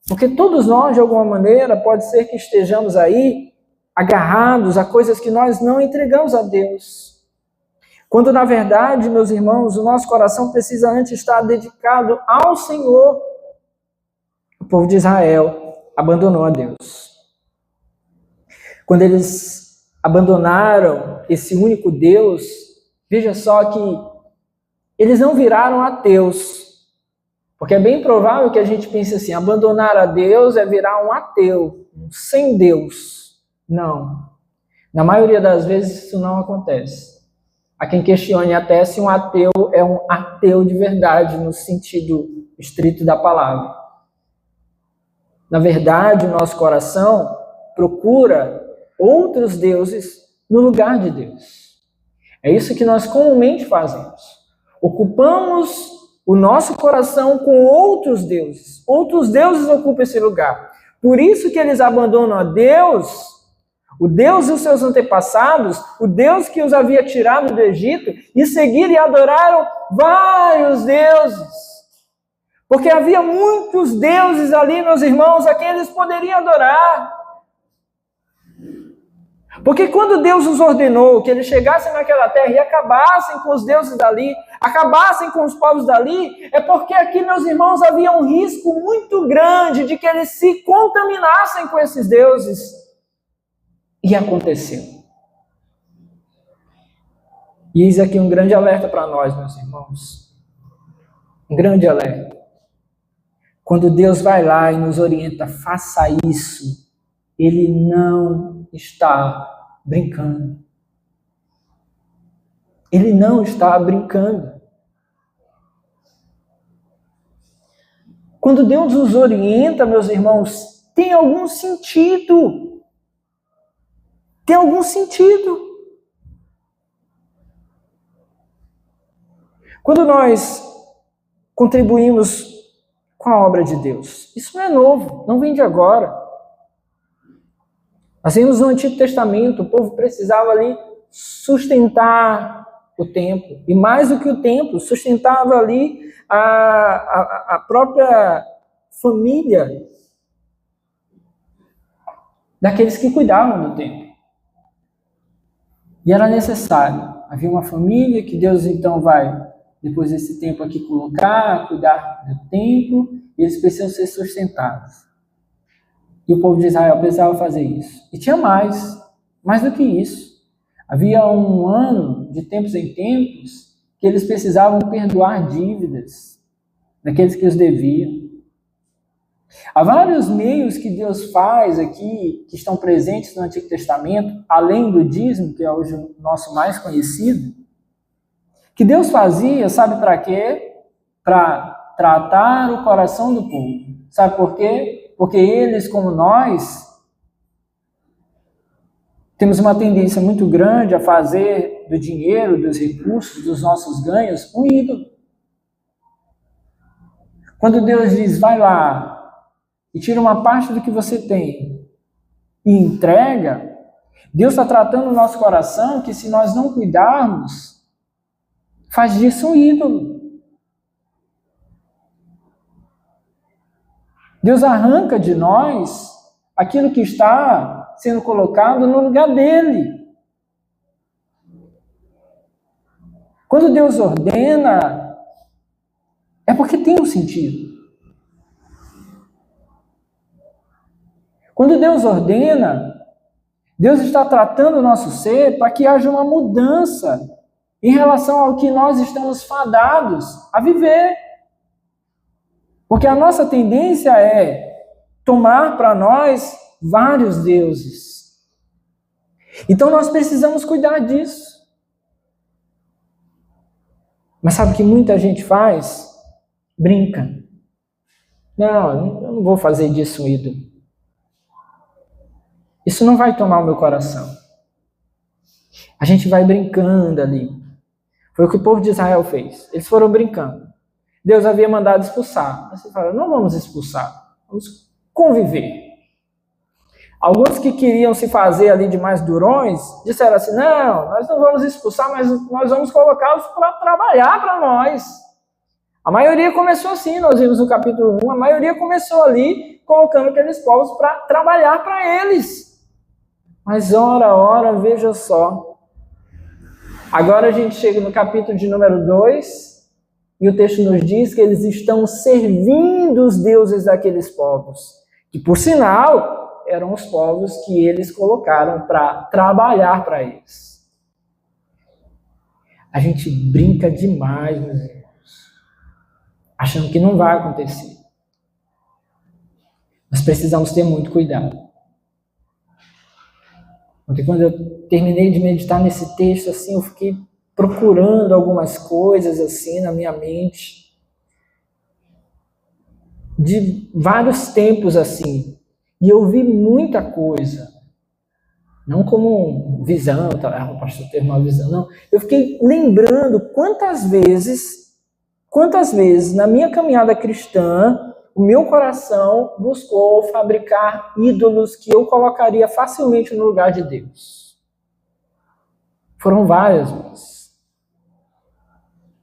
Porque todos nós, de alguma maneira, pode ser que estejamos aí agarrados a coisas que nós não entregamos a Deus. Quando, na verdade, meus irmãos, o nosso coração precisa antes estar dedicado ao Senhor. O povo de Israel abandonou a Deus. Quando eles abandonaram esse único Deus, veja só que eles não viraram ateus. Porque é bem provável que a gente pense assim: abandonar a Deus é virar um ateu, um sem Deus. Não. Na maioria das vezes isso não acontece. Há quem questione até se um ateu é um ateu de verdade, no sentido estrito da palavra. Na verdade, o nosso coração procura outros deuses no lugar de Deus. É isso que nós comumente fazemos. Ocupamos o nosso coração com outros deuses. Outros deuses ocupam esse lugar. Por isso que eles abandonam a Deus, o Deus dos seus antepassados, o Deus que os havia tirado do Egito, e seguiram e adoraram vários deuses. Porque havia muitos deuses ali, meus irmãos, a quem eles poderiam adorar. Porque quando Deus os ordenou que eles chegassem naquela terra e acabassem com os deuses dali, acabassem com os povos dali, é porque aqui, meus irmãos, havia um risco muito grande de que eles se contaminassem com esses deuses. E aconteceu. E eis aqui um grande alerta para nós, meus irmãos. Um grande alerta. Quando Deus vai lá e nos orienta, faça isso, Ele não está brincando. Ele não está brincando. Quando Deus nos orienta, meus irmãos, tem algum sentido. Tem algum sentido. Quando nós contribuímos com a obra de Deus, isso não é novo, não vem de agora. Nós vimos no Antigo Testamento, o povo precisava ali sustentar o templo. E mais do que o templo, sustentava ali a própria família daqueles que cuidavam do templo. E era necessário. Havia uma família que Deus então vai, depois desse tempo aqui, colocar, cuidar do templo, e eles precisam ser sustentados. E o povo de Israel precisava fazer isso. E tinha mais do que isso. Havia um ano, de tempos em tempos, que eles precisavam perdoar dívidas daqueles que os deviam. Há vários meios que Deus faz aqui, que estão presentes no Antigo Testamento, além do dízimo, que é hoje o nosso mais conhecido, que Deus fazia, sabe para quê? Para tratar o coração do povo. Sabe por quê? Porque eles, como nós, temos uma tendência muito grande a fazer do dinheiro, dos recursos, dos nossos ganhos, um ídolo. Quando Deus diz, vai lá e tira uma parte do que você tem e entrega, Deus está tratando o nosso coração que, se nós não cuidarmos, faz disso um ídolo. Deus arranca de nós aquilo que está sendo colocado no lugar dele. Quando Deus ordena, é porque tem um sentido. Quando Deus ordena, Deus está tratando o nosso ser para que haja uma mudança em relação ao que nós estamos fadados a viver. Porque a nossa tendência é tomar para nós vários deuses. Então nós precisamos cuidar disso. Mas sabe o que muita gente faz? Brinca. Não, eu não vou fazer disso um ídolo. Isso não vai tomar o meu coração. A gente vai brincando ali. Foi o que o povo de Israel fez. Eles foram brincando. Deus havia mandado expulsar. Mas você fala, não vamos expulsar. Vamos conviver. Alguns que queriam se fazer ali de mais durões, disseram assim, não, nós não vamos expulsar, mas nós vamos colocá-los para trabalhar para nós. A maioria começou assim, nós vimos no capítulo 1, a maioria começou ali, colocando aqueles povos para trabalhar para eles. Mas ora, veja só. Agora a gente chega no capítulo de número 2, e o texto nos diz que eles estão servindo os deuses daqueles povos, que por sinal eram os povos que eles colocaram para trabalhar para eles. A gente brinca demais, meus irmãos, achando que não vai acontecer. Nós precisamos ter muito cuidado. Porque quando eu terminei de meditar nesse texto, assim, eu fiquei procurando algumas coisas assim na minha mente, de vários tempos assim, e eu vi muita coisa, não como visão, o pastor teve uma visão, não, eu fiquei lembrando quantas vezes na minha caminhada cristã, o meu coração buscou fabricar ídolos que eu colocaria facilmente no lugar de Deus. Foram várias vezes.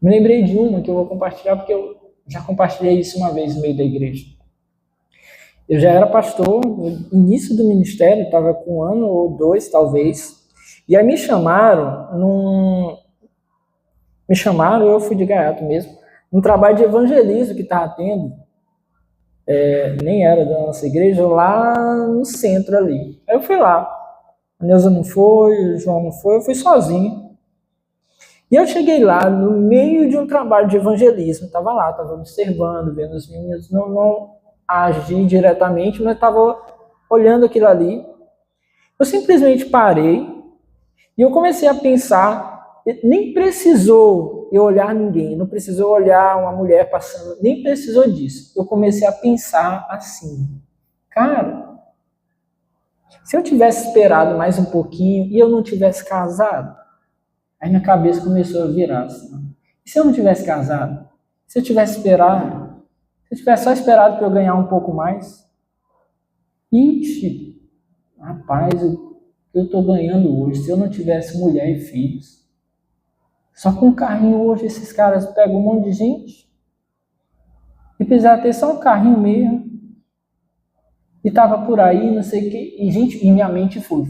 Me lembrei de uma que eu vou compartilhar, porque eu já compartilhei isso uma vez no meio da igreja. Eu já era pastor, no início do ministério, estava com 1 ano ou 2, talvez, e aí me chamaram, eu fui de gaiato mesmo, num trabalho de evangelismo que estava tendo, nem era da nossa igreja, lá no centro ali. Aí eu fui lá, a Neuza não foi, o João não foi, eu fui sozinho. E eu cheguei lá no meio de um trabalho de evangelismo, estava lá, estava observando, vendo os meninos, não agi diretamente, mas estava olhando aquilo ali. Eu simplesmente parei e eu comecei a pensar, nem precisou eu olhar ninguém, não precisou olhar uma mulher passando, nem precisou disso. Eu comecei a pensar assim, cara, se eu tivesse esperado mais um pouquinho e eu não tivesse casado, aí minha cabeça começou a virar assim, e se eu não tivesse casado? Se eu tivesse esperado? Se eu tivesse só esperado para eu ganhar um pouco mais? Ixi, rapaz, eu estou ganhando hoje, se eu não tivesse mulher e filhos, só com um carrinho hoje esses caras pegam um monte de gente. E precisava ter só um carrinho mesmo. E tava por aí, não sei o quê. E, gente, e minha mente foi,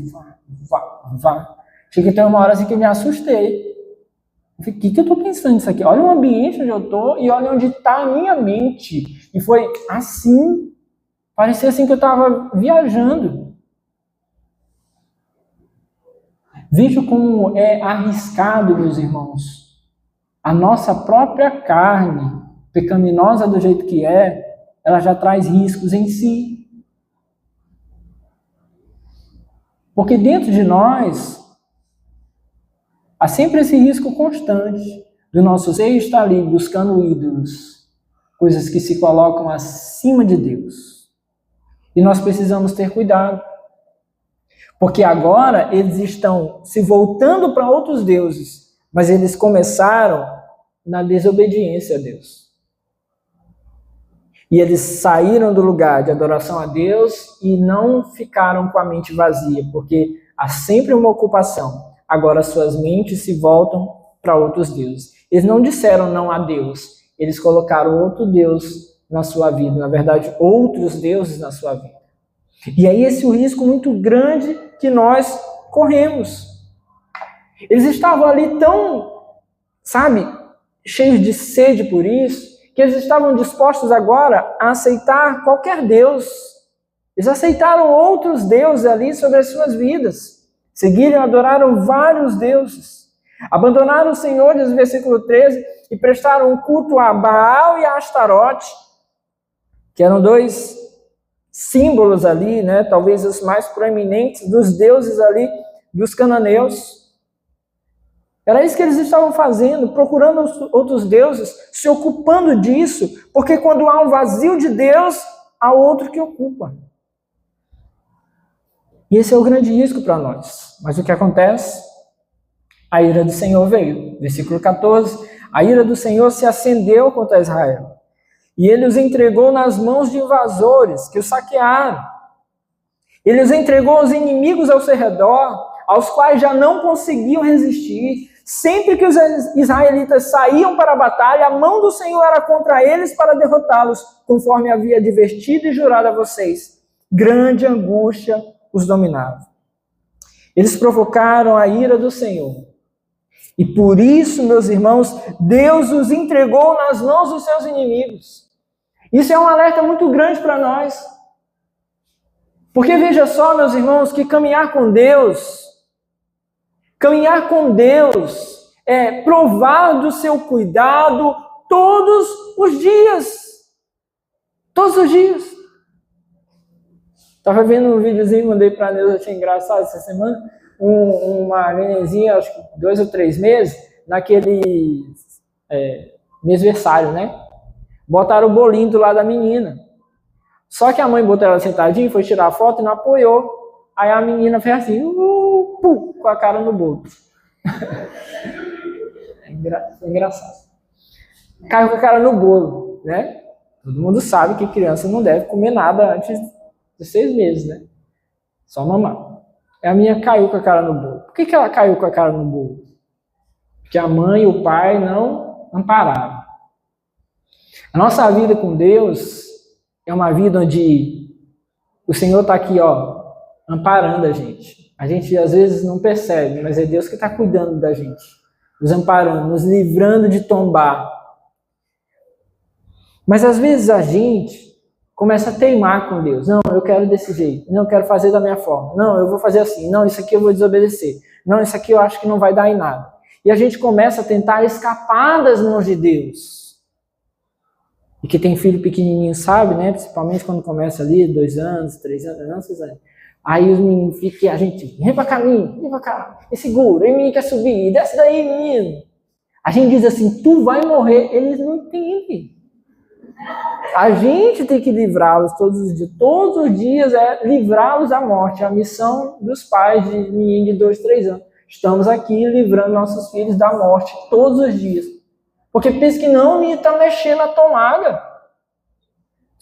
vá. Cheguei até uma hora assim que eu me assustei. Eu falei, o que eu tô pensando nisso aqui? Olha o ambiente onde eu tô e olha onde está a minha mente. E foi assim, parecia assim que eu estava viajando. Veja como é arriscado, meus irmãos. A nossa própria carne, pecaminosa do jeito que é, ela já traz riscos em si. Porque dentro de nós, há sempre esse risco constante do nosso ser estar ali buscando ídolos, coisas que se colocam acima de Deus. E nós precisamos ter cuidado. Porque agora eles estão se voltando para outros deuses, mas eles começaram na desobediência a Deus. E eles saíram do lugar de adoração a Deus e não ficaram com a mente vazia, porque há sempre uma ocupação. Agora suas mentes se voltam para outros deuses. Eles não disseram não a Deus, eles colocaram outro Deus na sua vida, na verdade, outros deuses na sua vida. E aí esse é um risco muito grande que nós corremos. Eles estavam ali tão, cheios de sede por isso, que eles estavam dispostos agora a aceitar qualquer Deus. Eles aceitaram outros deuses ali sobre as suas vidas. Seguiram e adoraram vários deuses. Abandonaram o Senhor, diz o versículo 13, e prestaram culto a Baal e a Astarote, que eram dois símbolos ali, né, talvez os mais proeminentes dos deuses ali dos cananeus. Era isso que eles estavam fazendo, procurando outros deuses, se ocupando disso, porque quando há um vazio de Deus, há outro que ocupa. E esse é o grande risco para nós. Mas o que acontece? A ira do Senhor veio. Versículo 14. A ira do Senhor se acendeu contra Israel. E ele os entregou nas mãos de invasores que os saquearam. Ele os entregou aos inimigos ao seu redor, aos quais já não conseguiam resistir. Sempre que os israelitas saíam para a batalha, a mão do Senhor era contra eles para derrotá-los, conforme havia advertido e jurado a vocês. Grande angústia os dominava. Eles provocaram a ira do Senhor. E por isso, meus irmãos, Deus os entregou nas mãos dos seus inimigos. Isso é um alerta muito grande para nós. Porque veja só, meus irmãos, que caminhar com Deus é provar do seu cuidado todos os dias. Todos os dias. Estava vendo um videozinho, mandei para a Neuza, achei engraçado essa semana, uma nenenzinha, acho que 2 ou 3 meses, naquele mêsversário, né? Botaram o bolinho do lado da menina. Só que a mãe botou ela sentadinha, foi tirar a foto e não apoiou. Aí a menina fez assim, com a cara no bolo. É engraçado. Caiu com a cara no bolo, né? Todo mundo sabe que criança não deve comer nada antes de 6 meses, né? Só mamar. A minha caiu com a cara no bolo. Por que ela caiu com a cara no bolo? Porque a mãe e o pai não ampararam. A nossa vida com Deus é uma vida onde o Senhor está aqui, amparando a gente. A gente às vezes não percebe, mas é Deus que está cuidando da gente, nos amparando, nos livrando de tombar. Mas às vezes a gente começa a teimar com Deus. Não, eu quero desse jeito. Não, eu quero fazer da minha forma. Não, eu vou fazer assim. Não, isso aqui eu vou desobedecer. Não, isso aqui eu acho que não vai dar em nada. E a gente começa a tentar escapar das mãos de Deus. E que tem filho pequenininho sabe, né? Principalmente quando começa ali, 2 anos, 3 anos, 6 anos. Aí os meninos ficam, a gente, vem pra cá, menino, vem pra cá, e segura, e o menino quer subir, desce daí, menino. A gente diz assim, tu vai morrer, eles não entendem. A gente tem que livrá-los todos os dias é livrá-los da morte, a missão dos pais de menino de 2, 3 anos. Estamos aqui livrando nossos filhos da morte todos os dias. Porque pensa que não, o menino está mexendo na tomada.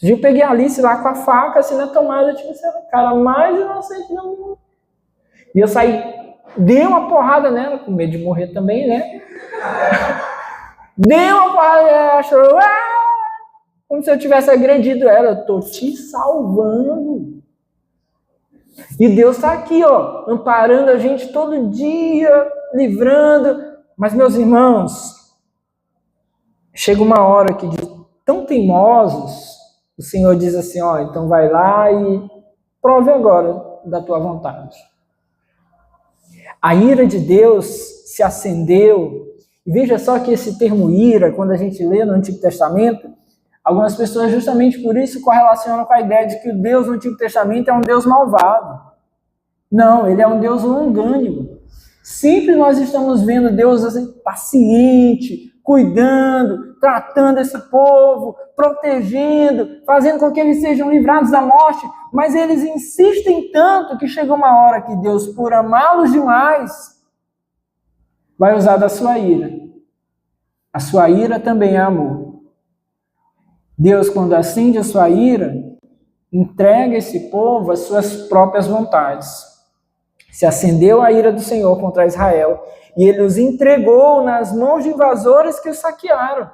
Eu peguei a Alice lá com a faca, assim, na tomada, tipo assim, cara mais inocente do mundo. E eu saí, dei uma porrada nela, com medo de morrer também, né? Dei uma porrada, ela chorou, Como se eu tivesse agredido ela. Eu estou te salvando. E Deus está aqui, ó, amparando a gente todo dia, livrando. Mas, meus irmãos, chega uma hora que, de tão teimosos, o Senhor diz assim, ó, então vai lá e prove agora da tua vontade. A ira de Deus se acendeu. E veja só que esse termo ira, quando a gente lê no Antigo Testamento, algumas pessoas justamente por isso correlacionam com a ideia de que o Deus do Antigo Testamento é um Deus malvado. Não, ele é um Deus longânimo. Sempre nós estamos vendo Deus assim, paciente, cuidando, tratando esse povo, protegendo, fazendo com que eles sejam livrados da morte, mas eles insistem tanto que chega uma hora que Deus, por amá-los demais, vai usar da sua ira. A sua ira também é amor. Deus, quando acende a sua ira, entrega esse povo às suas próprias vontades. Se acendeu a ira do Senhor contra Israel e ele os entregou nas mãos de invasores que os saquearam.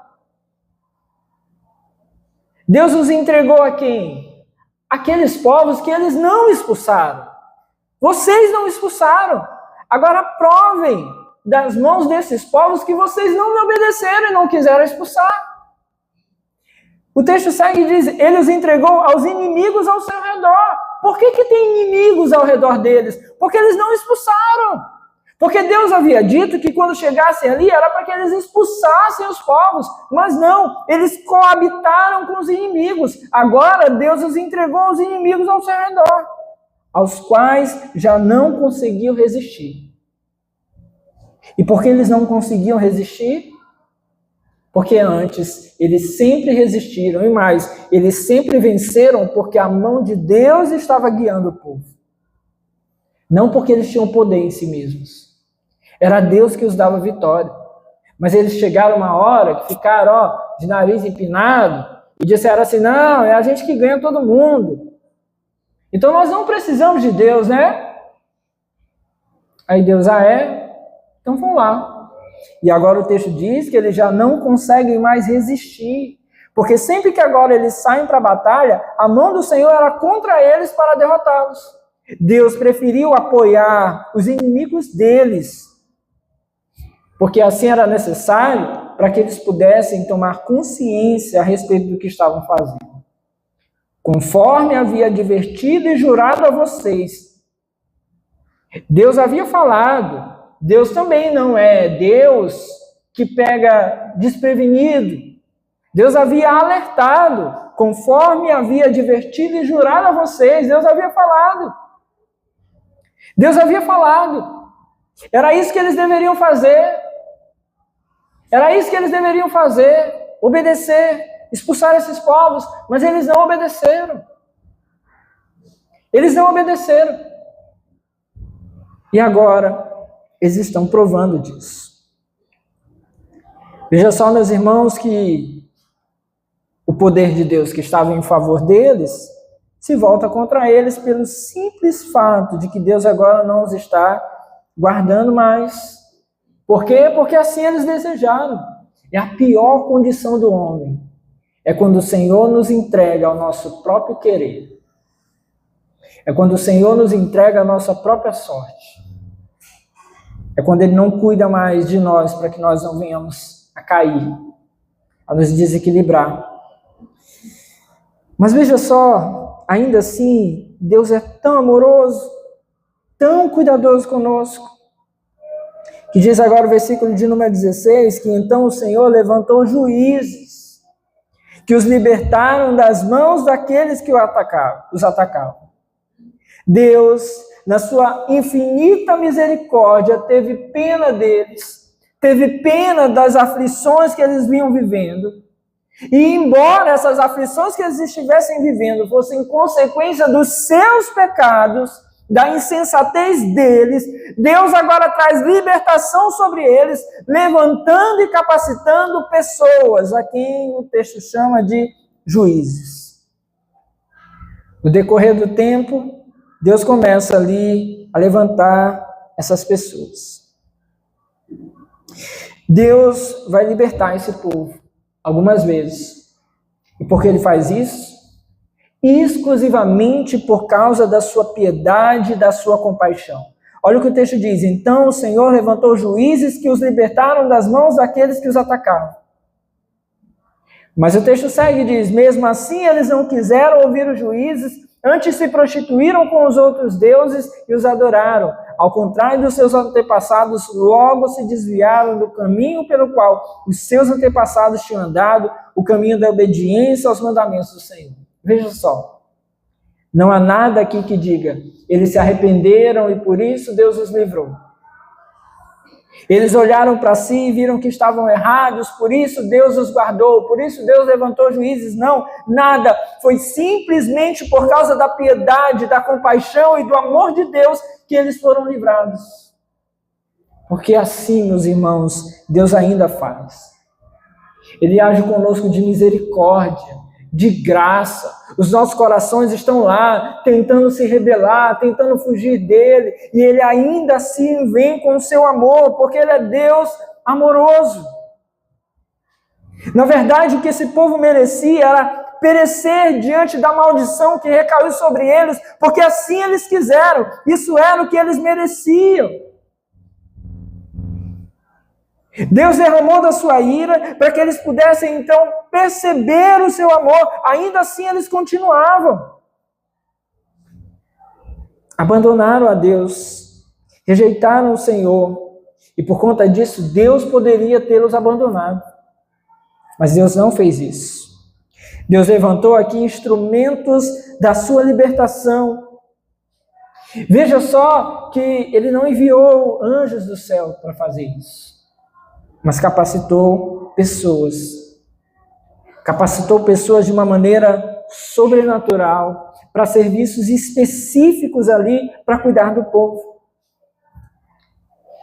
Deus os entregou a quem? Aqueles povos que eles não expulsaram. Vocês não expulsaram. Agora provem das mãos desses povos que vocês não me obedeceram e não quiseram expulsar. O texto segue e diz, ele os entregou aos inimigos ao seu redor. Por que tem inimigos ao redor deles? Porque eles não expulsaram. Porque Deus havia dito que quando chegassem ali era para que eles expulsassem os povos. Mas não, eles coabitaram com os inimigos. Agora Deus os entregou aos inimigos ao seu redor, aos quais já não conseguiu resistir. E por que eles não conseguiam resistir? Porque antes eles sempre resistiram, e mais, eles sempre venceram porque a mão de Deus estava guiando o povo. Não porque eles tinham poder em si mesmos. Era Deus que os dava vitória. Mas eles chegaram uma hora que ficaram de nariz empinado e disseram assim, não, é a gente que ganha todo mundo. Então nós não precisamos de Deus, né? Aí Deus, então vão lá. E agora o texto diz que eles já não conseguem mais resistir. Porque sempre que agora eles saem para a batalha, a mão do Senhor era contra eles para derrotá-los. Deus preferiu apoiar os inimigos deles. Porque assim era necessário para que eles pudessem tomar consciência a respeito do que estavam fazendo. Conforme havia advertido e jurado a vocês. Deus havia falado. Deus também não é Deus que pega desprevenido. Deus havia alertado, conforme havia advertido e jurado a vocês. Deus havia falado. Deus havia falado. Era isso que eles deveriam fazer. Era isso que eles deveriam fazer. Obedecer, expulsar esses povos. Mas eles não obedeceram. Eles não obedeceram. E agora eles estão provando disso. Veja só, meus irmãos, que o poder de Deus que estava em favor deles se volta contra eles pelo simples fato de que Deus agora não os está guardando mais. Por quê? Porque assim eles desejaram. É a pior condição do homem. É quando o Senhor nos entrega ao nosso próprio querer. É quando o Senhor nos entrega a nossa própria sorte. É quando Ele não cuida mais de nós para que nós não venhamos a cair, a nos desequilibrar. Mas veja só, ainda assim, Deus é tão amoroso, tão cuidadoso conosco, que diz agora o versículo de número 16, que então o Senhor levantou juízes, que os libertaram das mãos daqueles que os atacavam. Deus, na sua infinita misericórdia, teve pena deles, teve pena das aflições que eles vinham vivendo. E embora essas aflições que eles estivessem vivendo fossem consequência dos seus pecados, da insensatez deles, Deus agora traz libertação sobre eles, levantando e capacitando pessoas, a quem o texto chama de juízes. No decorrer do tempo, Deus começa ali a levantar essas pessoas. Deus vai libertar esse povo algumas vezes. E por que ele faz isso? Exclusivamente por causa da sua piedade e da sua compaixão. Olha o que o texto diz: então o Senhor levantou juízes que os libertaram das mãos daqueles que os atacavam. Mas o texto segue e diz: mesmo assim eles não quiseram ouvir os juízes, antes se prostituíram com os outros deuses e os adoraram. Ao contrário dos seus antepassados, logo se desviaram do caminho pelo qual os seus antepassados tinham andado, o caminho da obediência aos mandamentos do Senhor. Veja só, não há nada aqui que diga, eles se arrependeram e por isso Deus os livrou. Eles olharam para si e viram que estavam errados, por isso Deus os guardou, por isso Deus levantou juízes. Não, nada. Foi simplesmente por causa da piedade, da compaixão e do amor de Deus que eles foram livrados. Porque assim, meus irmãos, Deus ainda faz. Ele age conosco de misericórdia, de graça. Os nossos corações estão lá, tentando se rebelar, tentando fugir dele, e ele ainda assim vem com o seu amor, porque ele é Deus amoroso. Na verdade, o que esse povo merecia era perecer diante da maldição que recaiu sobre eles, porque assim eles quiseram, isso era o que eles mereciam. Deus derramou da sua ira para que eles pudessem então perceber o seu amor. Ainda assim eles continuavam. Abandonaram a Deus, rejeitaram o Senhor, e por conta disso Deus poderia tê-los abandonado. Mas Deus não fez isso. Deus levantou aqui instrumentos da sua libertação. Veja só que ele não enviou anjos do céu para fazer isso, mas capacitou pessoas. Capacitou pessoas de uma maneira sobrenatural, para serviços específicos ali, para cuidar do povo.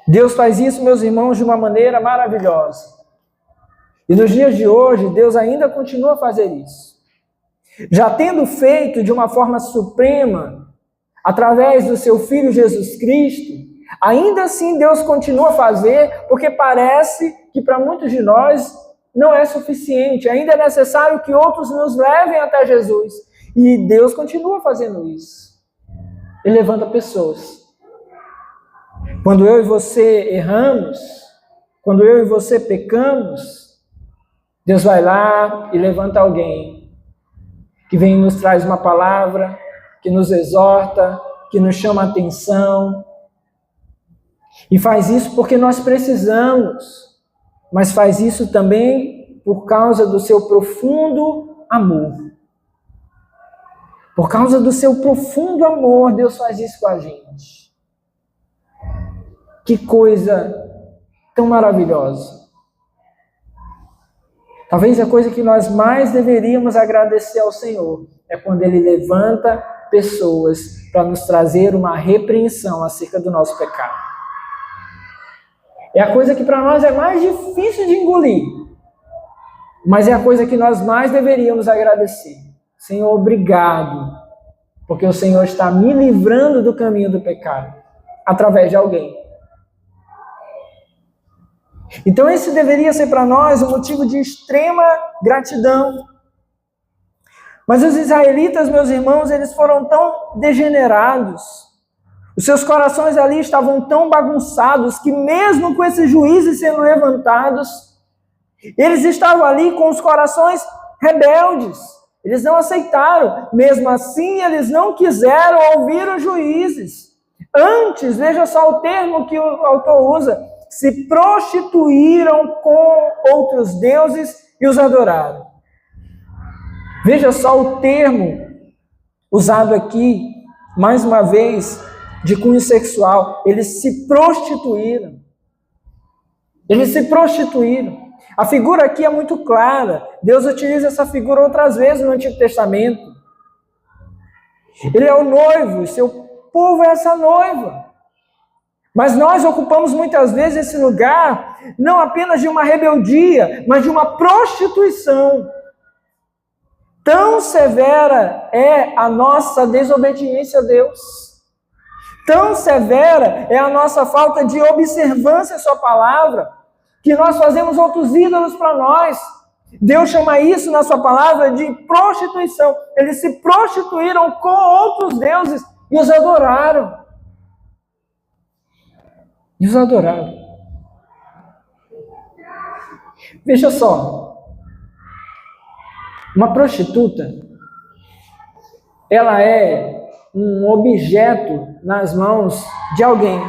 Deus faz isso, meus irmãos, de uma maneira maravilhosa. E nos dias de hoje, Deus ainda continua a fazer isso. Já tendo feito de uma forma suprema, através do seu Filho Jesus Cristo, ainda assim Deus continua a fazer, porque parece que para muitos de nós não é suficiente. Ainda é necessário que outros nos levem até Jesus. E Deus continua fazendo isso. Ele levanta pessoas. Quando eu e você erramos, quando eu e você pecamos, Deus vai lá e levanta alguém que vem e nos traz uma palavra, que nos exorta, que nos chama a atenção. E faz isso porque nós precisamos, mas faz isso também por causa do seu profundo amor. Por causa do seu profundo amor, Deus faz isso com a gente. Que coisa tão maravilhosa. Talvez a coisa que nós mais deveríamos agradecer ao Senhor é quando Ele levanta pessoas para nos trazer uma repreensão acerca do nosso pecado. É a coisa que para nós é mais difícil de engolir, mas é a coisa que nós mais deveríamos agradecer. Senhor, obrigado, porque o Senhor está me livrando do caminho do pecado, através de alguém. Então esse deveria ser para nós um motivo de extrema gratidão. Mas os israelitas, meus irmãos, eles foram tão degenerados, os seus corações ali estavam tão bagunçados, que mesmo com esses juízes sendo levantados, eles estavam ali com os corações rebeldes. Eles não aceitaram. Mesmo assim, eles não quiseram ouvir os juízes. Antes, veja só o termo que o autor usa, se prostituíram com outros deuses e os adoraram. Veja só o termo usado aqui, mais uma vez, de cunho sexual. Eles se prostituíram. Eles se prostituíram. A figura aqui é muito clara. Deus utiliza essa figura outras vezes no Antigo Testamento. Ele é o noivo, seu povo é essa noiva. Mas nós ocupamos muitas vezes esse lugar, não apenas de uma rebeldia, mas de uma prostituição. Tão severa é a nossa desobediência a Deus. Tão severa é a nossa falta de observância à sua palavra, que nós fazemos outros ídolos para nós. Deus chama isso na sua palavra de prostituição. Eles se prostituíram com outros deuses e os adoraram. E os adoraram. Veja só. Uma prostituta, ela é um objeto nas mãos de alguém.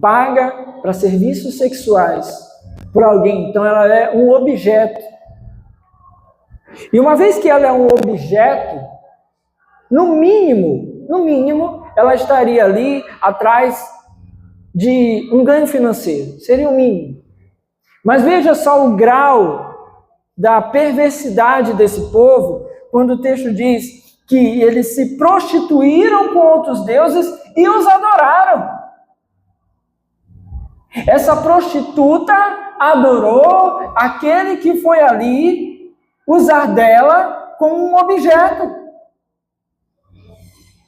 Paga para serviços sexuais por alguém, então ela é um objeto. E uma vez que ela é um objeto, no mínimo, ela estaria ali atrás de um ganho financeiro, seria o mínimo. Mas veja só o grau da perversidade desse povo, quando o texto diz que eles se prostituíram com outros deuses e os adoraram. Essa prostituta adorou aquele que foi ali usar dela como um objeto.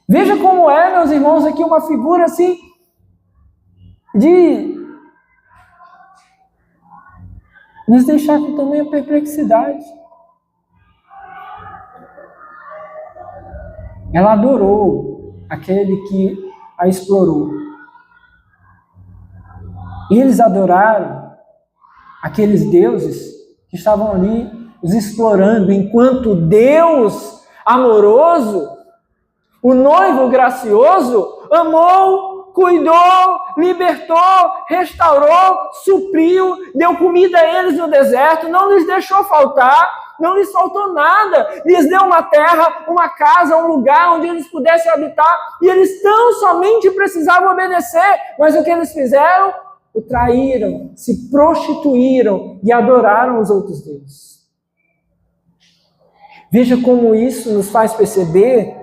Veja como é, meus irmãos, aqui uma figura assim de nos deixar com tamanha perplexidade. Ela adorou aquele que a explorou. E eles adoraram aqueles deuses que estavam ali os explorando, enquanto Deus amoroso, o noivo gracioso, amou, cuidou, libertou, restaurou, supriu, deu comida a eles no deserto, não lhes deixou faltar, não lhes faltou nada, lhes deu uma terra, uma casa, um lugar onde eles pudessem habitar, e eles tão somente precisavam obedecer, mas o que eles fizeram? O traíram, se prostituíram e adoraram os outros deuses. Veja como isso nos faz perceber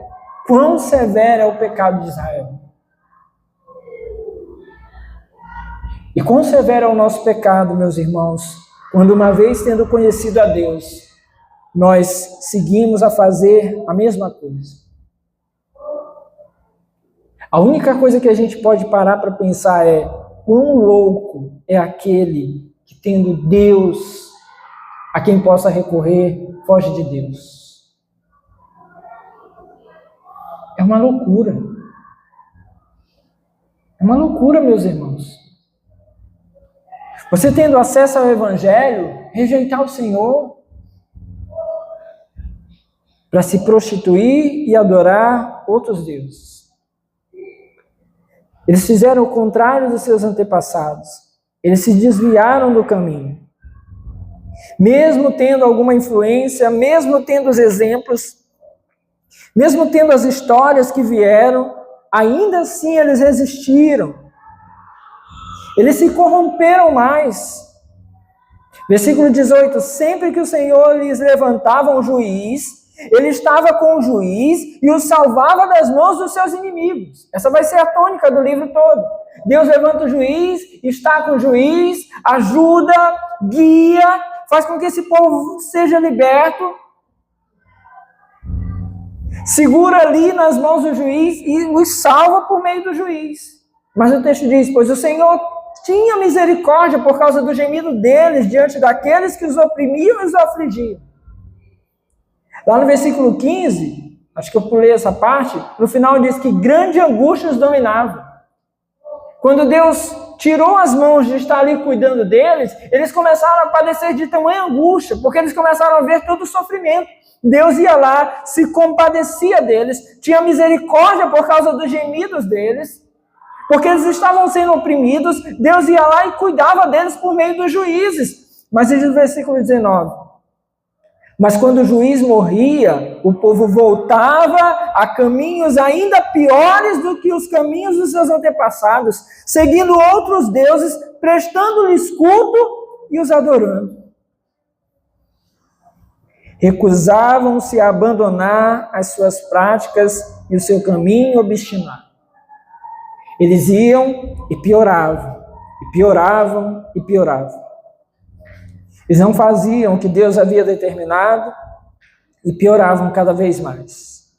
quão severo é o pecado de Israel. E quão severo é o nosso pecado, meus irmãos, quando uma vez tendo conhecido a Deus, nós seguimos a fazer a mesma coisa. A única coisa que a gente pode parar para pensar é: quão louco é aquele que, tendo Deus a quem possa recorrer, foge de Deus. É uma loucura. É uma loucura, meus irmãos. Você tendo acesso ao Evangelho, rejeitar o Senhor para se prostituir e adorar outros deuses. Eles fizeram o contrário dos seus antepassados. Eles se desviaram do caminho. Mesmo tendo alguma influência, mesmo tendo os exemplos, mesmo tendo as histórias que vieram, ainda assim eles resistiram. Eles se corromperam mais. Versículo 18: sempre que o Senhor lhes levantava um juiz, ele estava com o juiz e o salvava das mãos dos seus inimigos. Essa vai ser a tônica do livro todo. Deus levanta o juiz, está com o juiz, ajuda, guia, faz com que esse povo seja liberto, segura ali nas mãos do juiz e os salva por meio do juiz. Mas o texto diz: pois o Senhor tinha misericórdia por causa do gemido deles diante daqueles que os oprimiam e os afligiam. Lá no versículo 15, acho que eu pulei essa parte, no final diz que grande angústia os dominava. Quando Deus tirou as mãos de estar ali cuidando deles, eles começaram a padecer de tamanha angústia, porque eles começaram a ver todo o sofrimento. Deus ia lá, se compadecia deles, tinha misericórdia por causa dos gemidos deles, porque eles estavam sendo oprimidos, Deus ia lá e cuidava deles por meio dos juízes. Mas diz no versículo 19: mas quando o juiz morria, o povo voltava a caminhos ainda piores do que os caminhos dos seus antepassados, seguindo outros deuses, prestando-lhes culto e os adorando. Recusavam-se a abandonar as suas práticas e o seu caminho obstinado. Eles iam e pioravam, e pioravam, e pioravam. Eles não faziam o que Deus havia determinado e pioravam cada vez mais.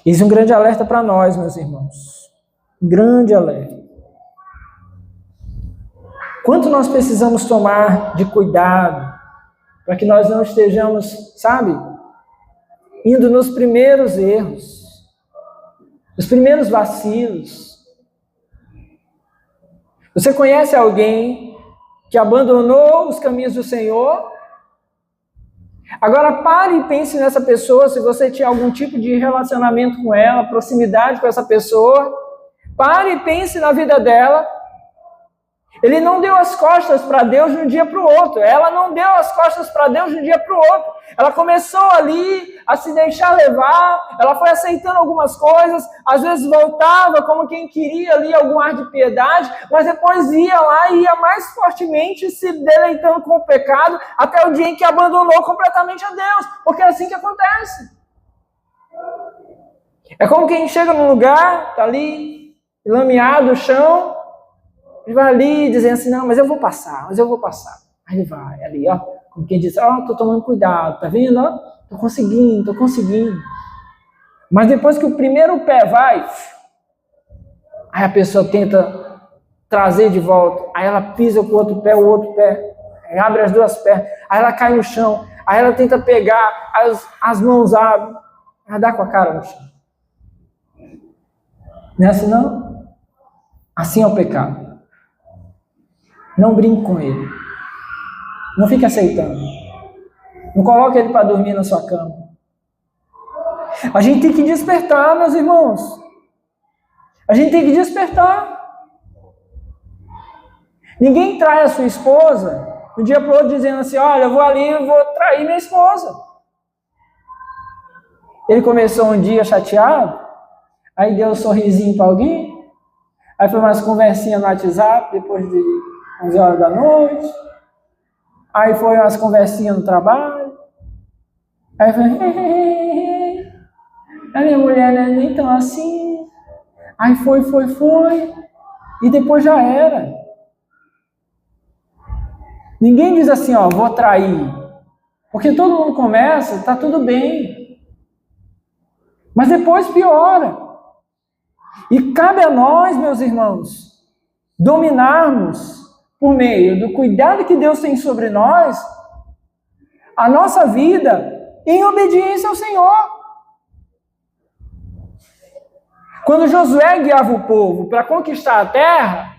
Isso é um grande alerta para nós, meus irmãos. Um grande alerta. Quanto nós precisamos tomar de cuidado para que nós não estejamos, sabe, indo nos primeiros erros, nos primeiros vacilos. Você conhece alguém que abandonou os caminhos do Senhor? Agora pare e pense nessa pessoa, se você tinha algum tipo de relacionamento com ela, proximidade com essa pessoa. Pare e pense na vida dela. Ele não deu as costas para Deus de um dia para o outro. Ela não deu as costas para Deus de um dia para o outro. Ela começou ali a se deixar levar, ela foi aceitando algumas coisas, às vezes voltava como quem queria ali algum ar de piedade, mas depois ia lá e ia mais fortemente se deleitando com o pecado, até o dia em que abandonou completamente a Deus, porque é assim que acontece. É como quem chega num lugar, está ali, lameado o chão, ele vai ali dizendo assim, não, mas eu vou passar. Aí ele vai ali, ó, como quem diz, ó, tô tomando cuidado, tá vendo, ó? Tô conseguindo. Mas depois que o primeiro pé vai, aí a pessoa tenta trazer de volta, aí ela pisa com o outro pé, aí abre as duas pernas, aí ela cai no chão, aí ela tenta pegar, aí as mãos abrem, ela dá com a cara no chão. Não é assim não? Assim é o pecado. Não brinque com ele. Não fique aceitando. Não coloque ele para dormir na sua cama. A gente tem que despertar, meus irmãos. A gente tem que despertar. Ninguém trai a sua esposa de um dia para o outro dizendo assim, olha, eu vou ali e vou trair minha esposa. Ele começou um dia chateado, aí deu um sorrisinho para alguém, aí foi umas conversinhas no WhatsApp depois de 11 horas da noite, aí foi umas conversinhas no trabalho, aí foi, a minha mulher não é nem tão assim, aí foi, e depois já era. Ninguém diz assim, ó, vou trair, porque todo mundo começa, tá tudo bem, mas depois piora, e cabe a nós, meus irmãos, dominarmos, por meio do cuidado que Deus tem sobre nós, a nossa vida em obediência ao Senhor. Quando Josué guiava o povo para conquistar a terra,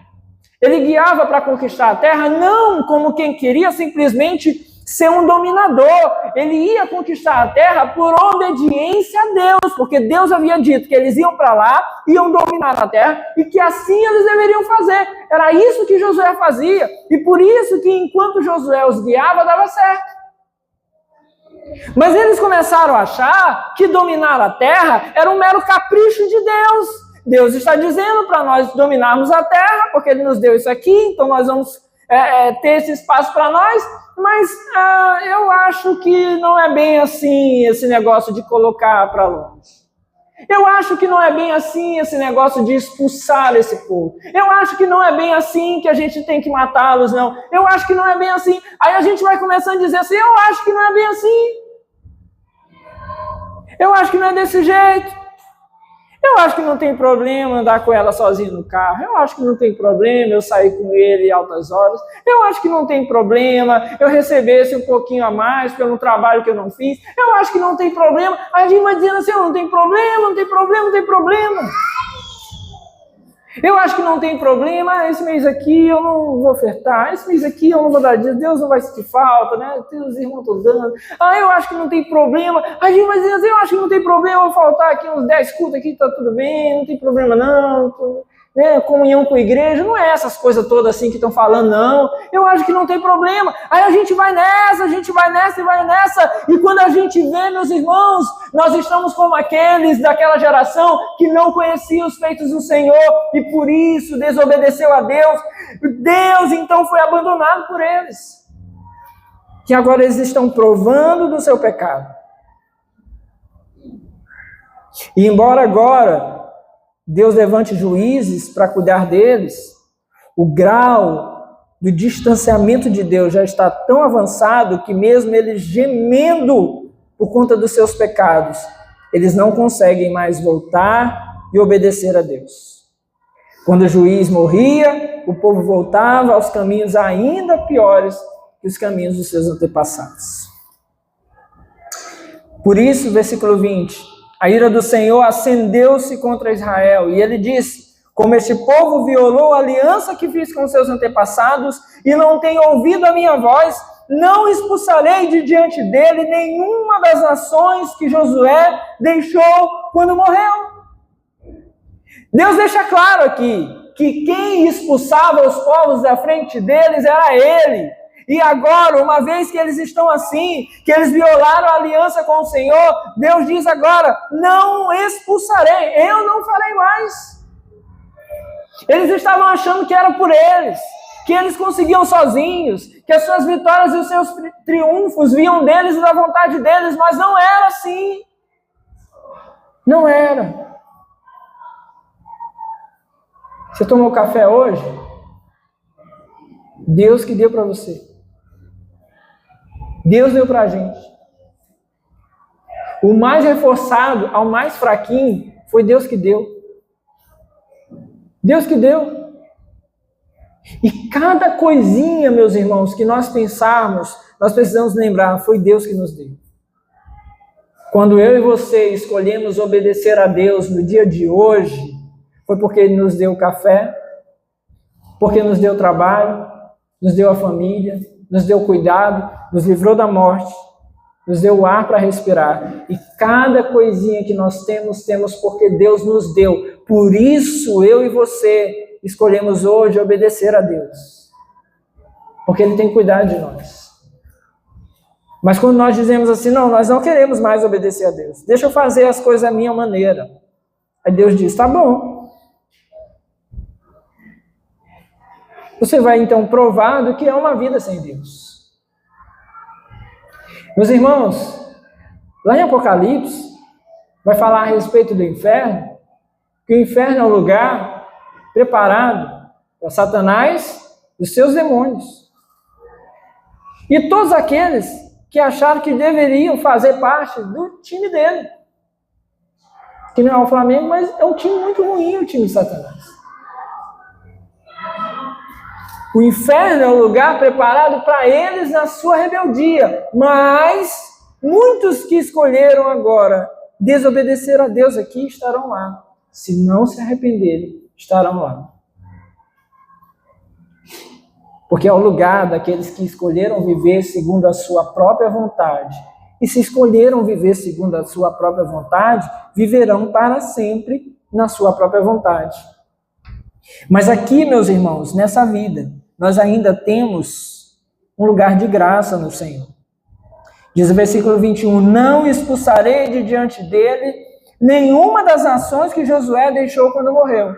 ele guiava para conquistar a terra não como quem queria simplesmente ser um dominador. Ele ia conquistar a terra por obediência a Deus, porque Deus havia dito que eles iam para lá, iam dominar a terra, e que assim eles deveriam fazer. Era isso que Josué fazia, e por isso que enquanto Josué os guiava, dava certo. Mas eles começaram a achar que dominar a terra era um mero capricho de Deus. Deus está dizendo para nós dominarmos a terra, porque Ele nos deu isso aqui, então nós vamos ter esse espaço para nós, mas eu acho que não é bem assim esse negócio de colocar para longe. Eu acho que não é bem assim esse negócio de expulsar esse povo. Eu acho que não é bem assim que a gente tem que matá-los, não. Eu acho que não é bem assim. Aí a gente vai começando a dizer assim, eu acho que não é bem assim. Eu acho que não é desse jeito. Eu acho que não tem problema andar com ela sozinho no carro. Eu acho que não tem problema eu sair com ele em altas horas. Eu acho que não tem problema eu recebesse um pouquinho a mais pelo trabalho que eu não fiz. Eu acho que não tem problema. Aí a gente vai dizendo assim, não tem problema. Eu acho que não tem problema, esse mês aqui eu não vou ofertar, esse mês aqui eu não vou dar dízimo, Deus não vai sentir falta, né? Os irmãos estão dando. Eu acho que não tem problema. A gente vai dizer assim, eu acho que não tem problema, eu vou faltar aqui uns 10 cultos aqui, tá tudo bem, não tem problema não. Né? Comunhão com a igreja, não é essas coisas todas assim que estão falando, não. Eu acho que não tem problema. Aí a gente vai nessa, e quando a gente vê, meus irmãos, nós estamos como aqueles daquela geração que não conhecia os feitos do Senhor e por isso desobedeceu a Deus. Deus então foi abandonado por eles, que agora eles estão provando do seu pecado. E embora agora Deus levante juízes para cuidar deles, o grau do distanciamento de Deus já está tão avançado que mesmo eles gemendo por conta dos seus pecados, eles não conseguem mais voltar e obedecer a Deus. Quando o juiz morria, o povo voltava aos caminhos ainda piores que os caminhos dos seus antepassados. Por isso, versículo 20, a ira do Senhor acendeu-se contra Israel, e ele disse: como este povo violou a aliança que fiz com seus antepassados e não tem ouvido a minha voz, não expulsarei de diante dele nenhuma das nações que Josué deixou quando morreu. Deus deixa claro aqui que quem expulsava os povos da frente deles era ele. E agora, uma vez que eles estão assim, que eles violaram a aliança com o Senhor, Deus diz agora: não expulsarei, eu não farei mais. Eles estavam achando que era por eles, que eles conseguiam sozinhos, que as suas vitórias e os seus triunfos vinham deles e da vontade deles, mas não era assim. Não era. Você tomou café hoje? Deus que deu para você. Deus deu para a gente. O mais reforçado ao mais fraquinho foi Deus que deu. Deus que deu. E cada coisinha, meus irmãos, que nós pensarmos, nós precisamos lembrar, foi Deus que nos deu. Quando eu e você escolhemos obedecer a Deus no dia de hoje, foi porque Ele nos deu o café, porque nos deu o trabalho, nos deu a família, nos deu o cuidado, nos livrou da morte, nos deu o ar para respirar. E cada coisinha que nós temos porque Deus nos deu. Por isso, eu e você escolhemos hoje obedecer a Deus. Porque Ele tem cuidado de nós. Mas quando nós dizemos assim, não, nós não queremos mais obedecer a Deus. Deixa eu fazer as coisas da minha maneira. Aí Deus diz, tá bom. Você vai então provar do que é uma vida sem Deus. Meus irmãos, lá em Apocalipse, vai falar a respeito do inferno, que o inferno é um lugar preparado para Satanás e os seus demônios. E todos aqueles que acharam que deveriam fazer parte do time dele. Que não é o Flamengo, mas é um time muito ruim, o time de Satanás. O inferno é um lugar preparado para eles na sua rebeldia. Mas muitos que escolheram agora desobedecer a Deus aqui estarão lá. Se não se arrependerem, estarão lá. Porque é o lugar daqueles que escolheram viver segundo a sua própria vontade. E se escolheram viver segundo a sua própria vontade, viverão para sempre na sua própria vontade. Mas aqui, meus irmãos, nessa vida, nós ainda temos um lugar de graça no Senhor. Diz o versículo 21, não expulsarei de diante dele nenhuma das nações que Josué deixou quando morreu.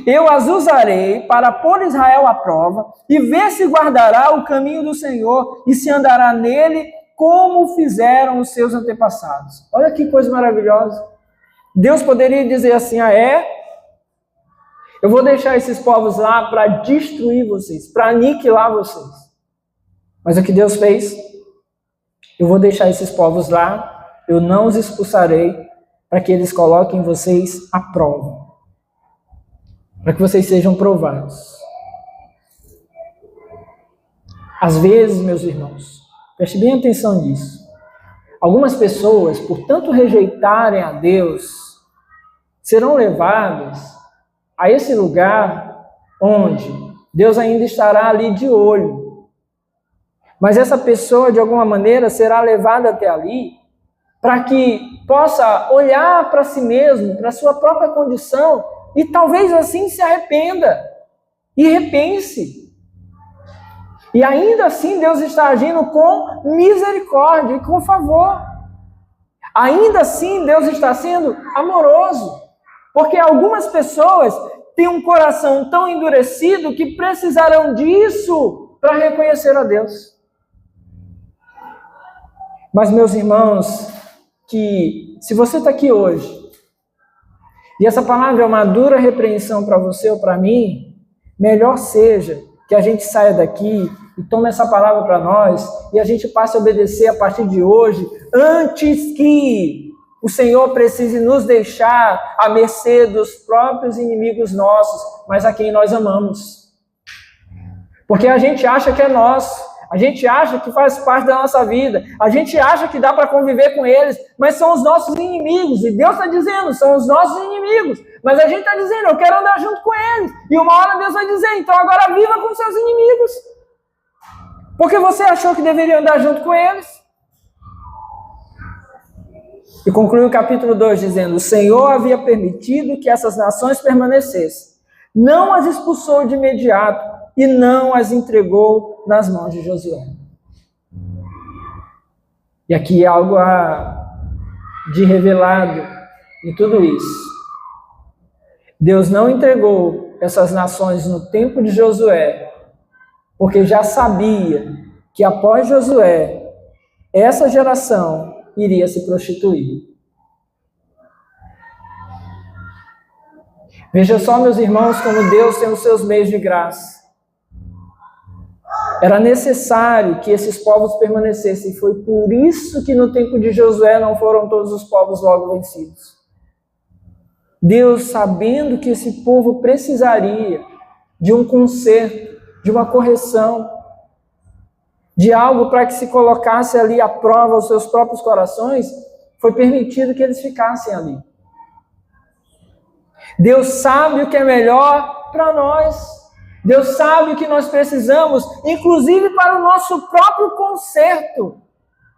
Eu as usarei para pôr Israel à prova e ver se guardará o caminho do Senhor e se andará nele como fizeram os seus antepassados. Olha que coisa maravilhosa. Deus poderia dizer assim, eu vou deixar esses povos lá para destruir vocês, para aniquilar vocês. Mas o que Deus fez? Eu vou deixar esses povos lá, eu não os expulsarei, para que eles coloquem vocês à prova. Para que vocês sejam provados. Às vezes, meus irmãos, preste bem atenção nisso. Algumas pessoas, por tanto rejeitarem a Deus, serão levadas a esse lugar onde Deus ainda estará ali de olho. Mas essa pessoa, de alguma maneira, será levada até ali para que possa olhar para si mesmo, para a sua própria condição, e talvez assim se arrependa e repense. E ainda assim Deus está agindo com misericórdia e com favor. Ainda assim Deus está sendo amoroso. Porque algumas pessoas têm um coração tão endurecido que precisarão disso para reconhecer a Deus. Mas, meus irmãos, que se você está aqui hoje, e essa palavra é uma dura repreensão para você ou para mim, melhor seja que a gente saia daqui e tome essa palavra para nós e a gente passe a obedecer a partir de hoje, antes que o Senhor precise nos deixar à mercê dos próprios inimigos nossos, mas a quem nós amamos. Porque a gente acha que é nosso, a gente acha que faz parte da nossa vida, a gente acha que dá para conviver com eles, mas são os nossos inimigos, e Deus está dizendo, são os nossos inimigos, mas a gente está dizendo, eu quero andar junto com eles, e uma hora Deus vai dizer, então agora viva com seus inimigos, porque você achou que deveria andar junto com eles. E conclui o capítulo 2 dizendo, o Senhor havia permitido que essas nações permanecessem, não as expulsou de imediato e não as entregou nas mãos de Josué. E aqui algo de revelado em tudo isso. Deus não entregou essas nações no tempo de Josué, porque já sabia que após Josué, essa geração iria se prostituir. Veja só, meus irmãos, como Deus tem os seus meios de graça. Era necessário que esses povos permanecessem. Foi por isso que no tempo de Josué não foram todos os povos logo vencidos. Deus, sabendo que esse povo precisaria de um conserto, de uma correção, de algo para que se colocasse ali à prova os seus próprios corações, foi permitido que eles ficassem ali. Deus sabe o que é melhor para nós. Deus sabe o que nós precisamos, inclusive para o nosso próprio conserto.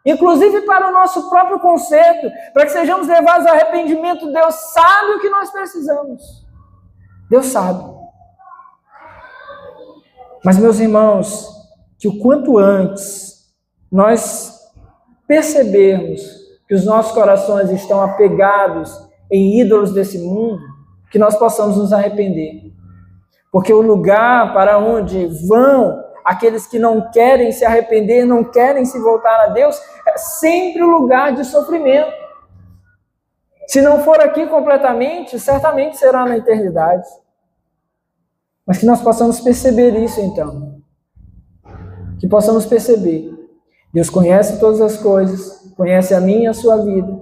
Inclusive para o nosso próprio conserto, para que sejamos levados ao arrependimento. Deus sabe o que nós precisamos. Deus sabe. Mas, meus irmãos, que o quanto antes nós percebermos que os nossos corações estão apegados em ídolos desse mundo, que nós possamos nos arrepender. Porque o lugar para onde vão aqueles que não querem se arrepender, não querem se voltar a Deus, é sempre um lugar de sofrimento. Se não for aqui completamente, certamente será na eternidade. Mas que nós possamos perceber isso então. Que possamos perceber. Deus conhece todas as coisas, conhece a minha e a sua vida,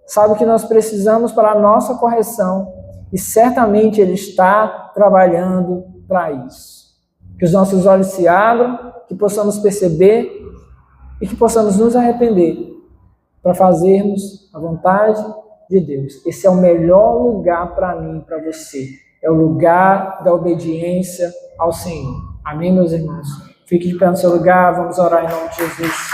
sabe o que nós precisamos para a nossa correção e certamente Ele está trabalhando para isso. Que os nossos olhos se abram, que possamos perceber e que possamos nos arrepender para fazermos a vontade de Deus. Esse é o melhor lugar para mim e para você. É o lugar da obediência ao Senhor. Amém, meus irmãos? Fique de pé no seu lugar, vamos orar em nome de Jesus.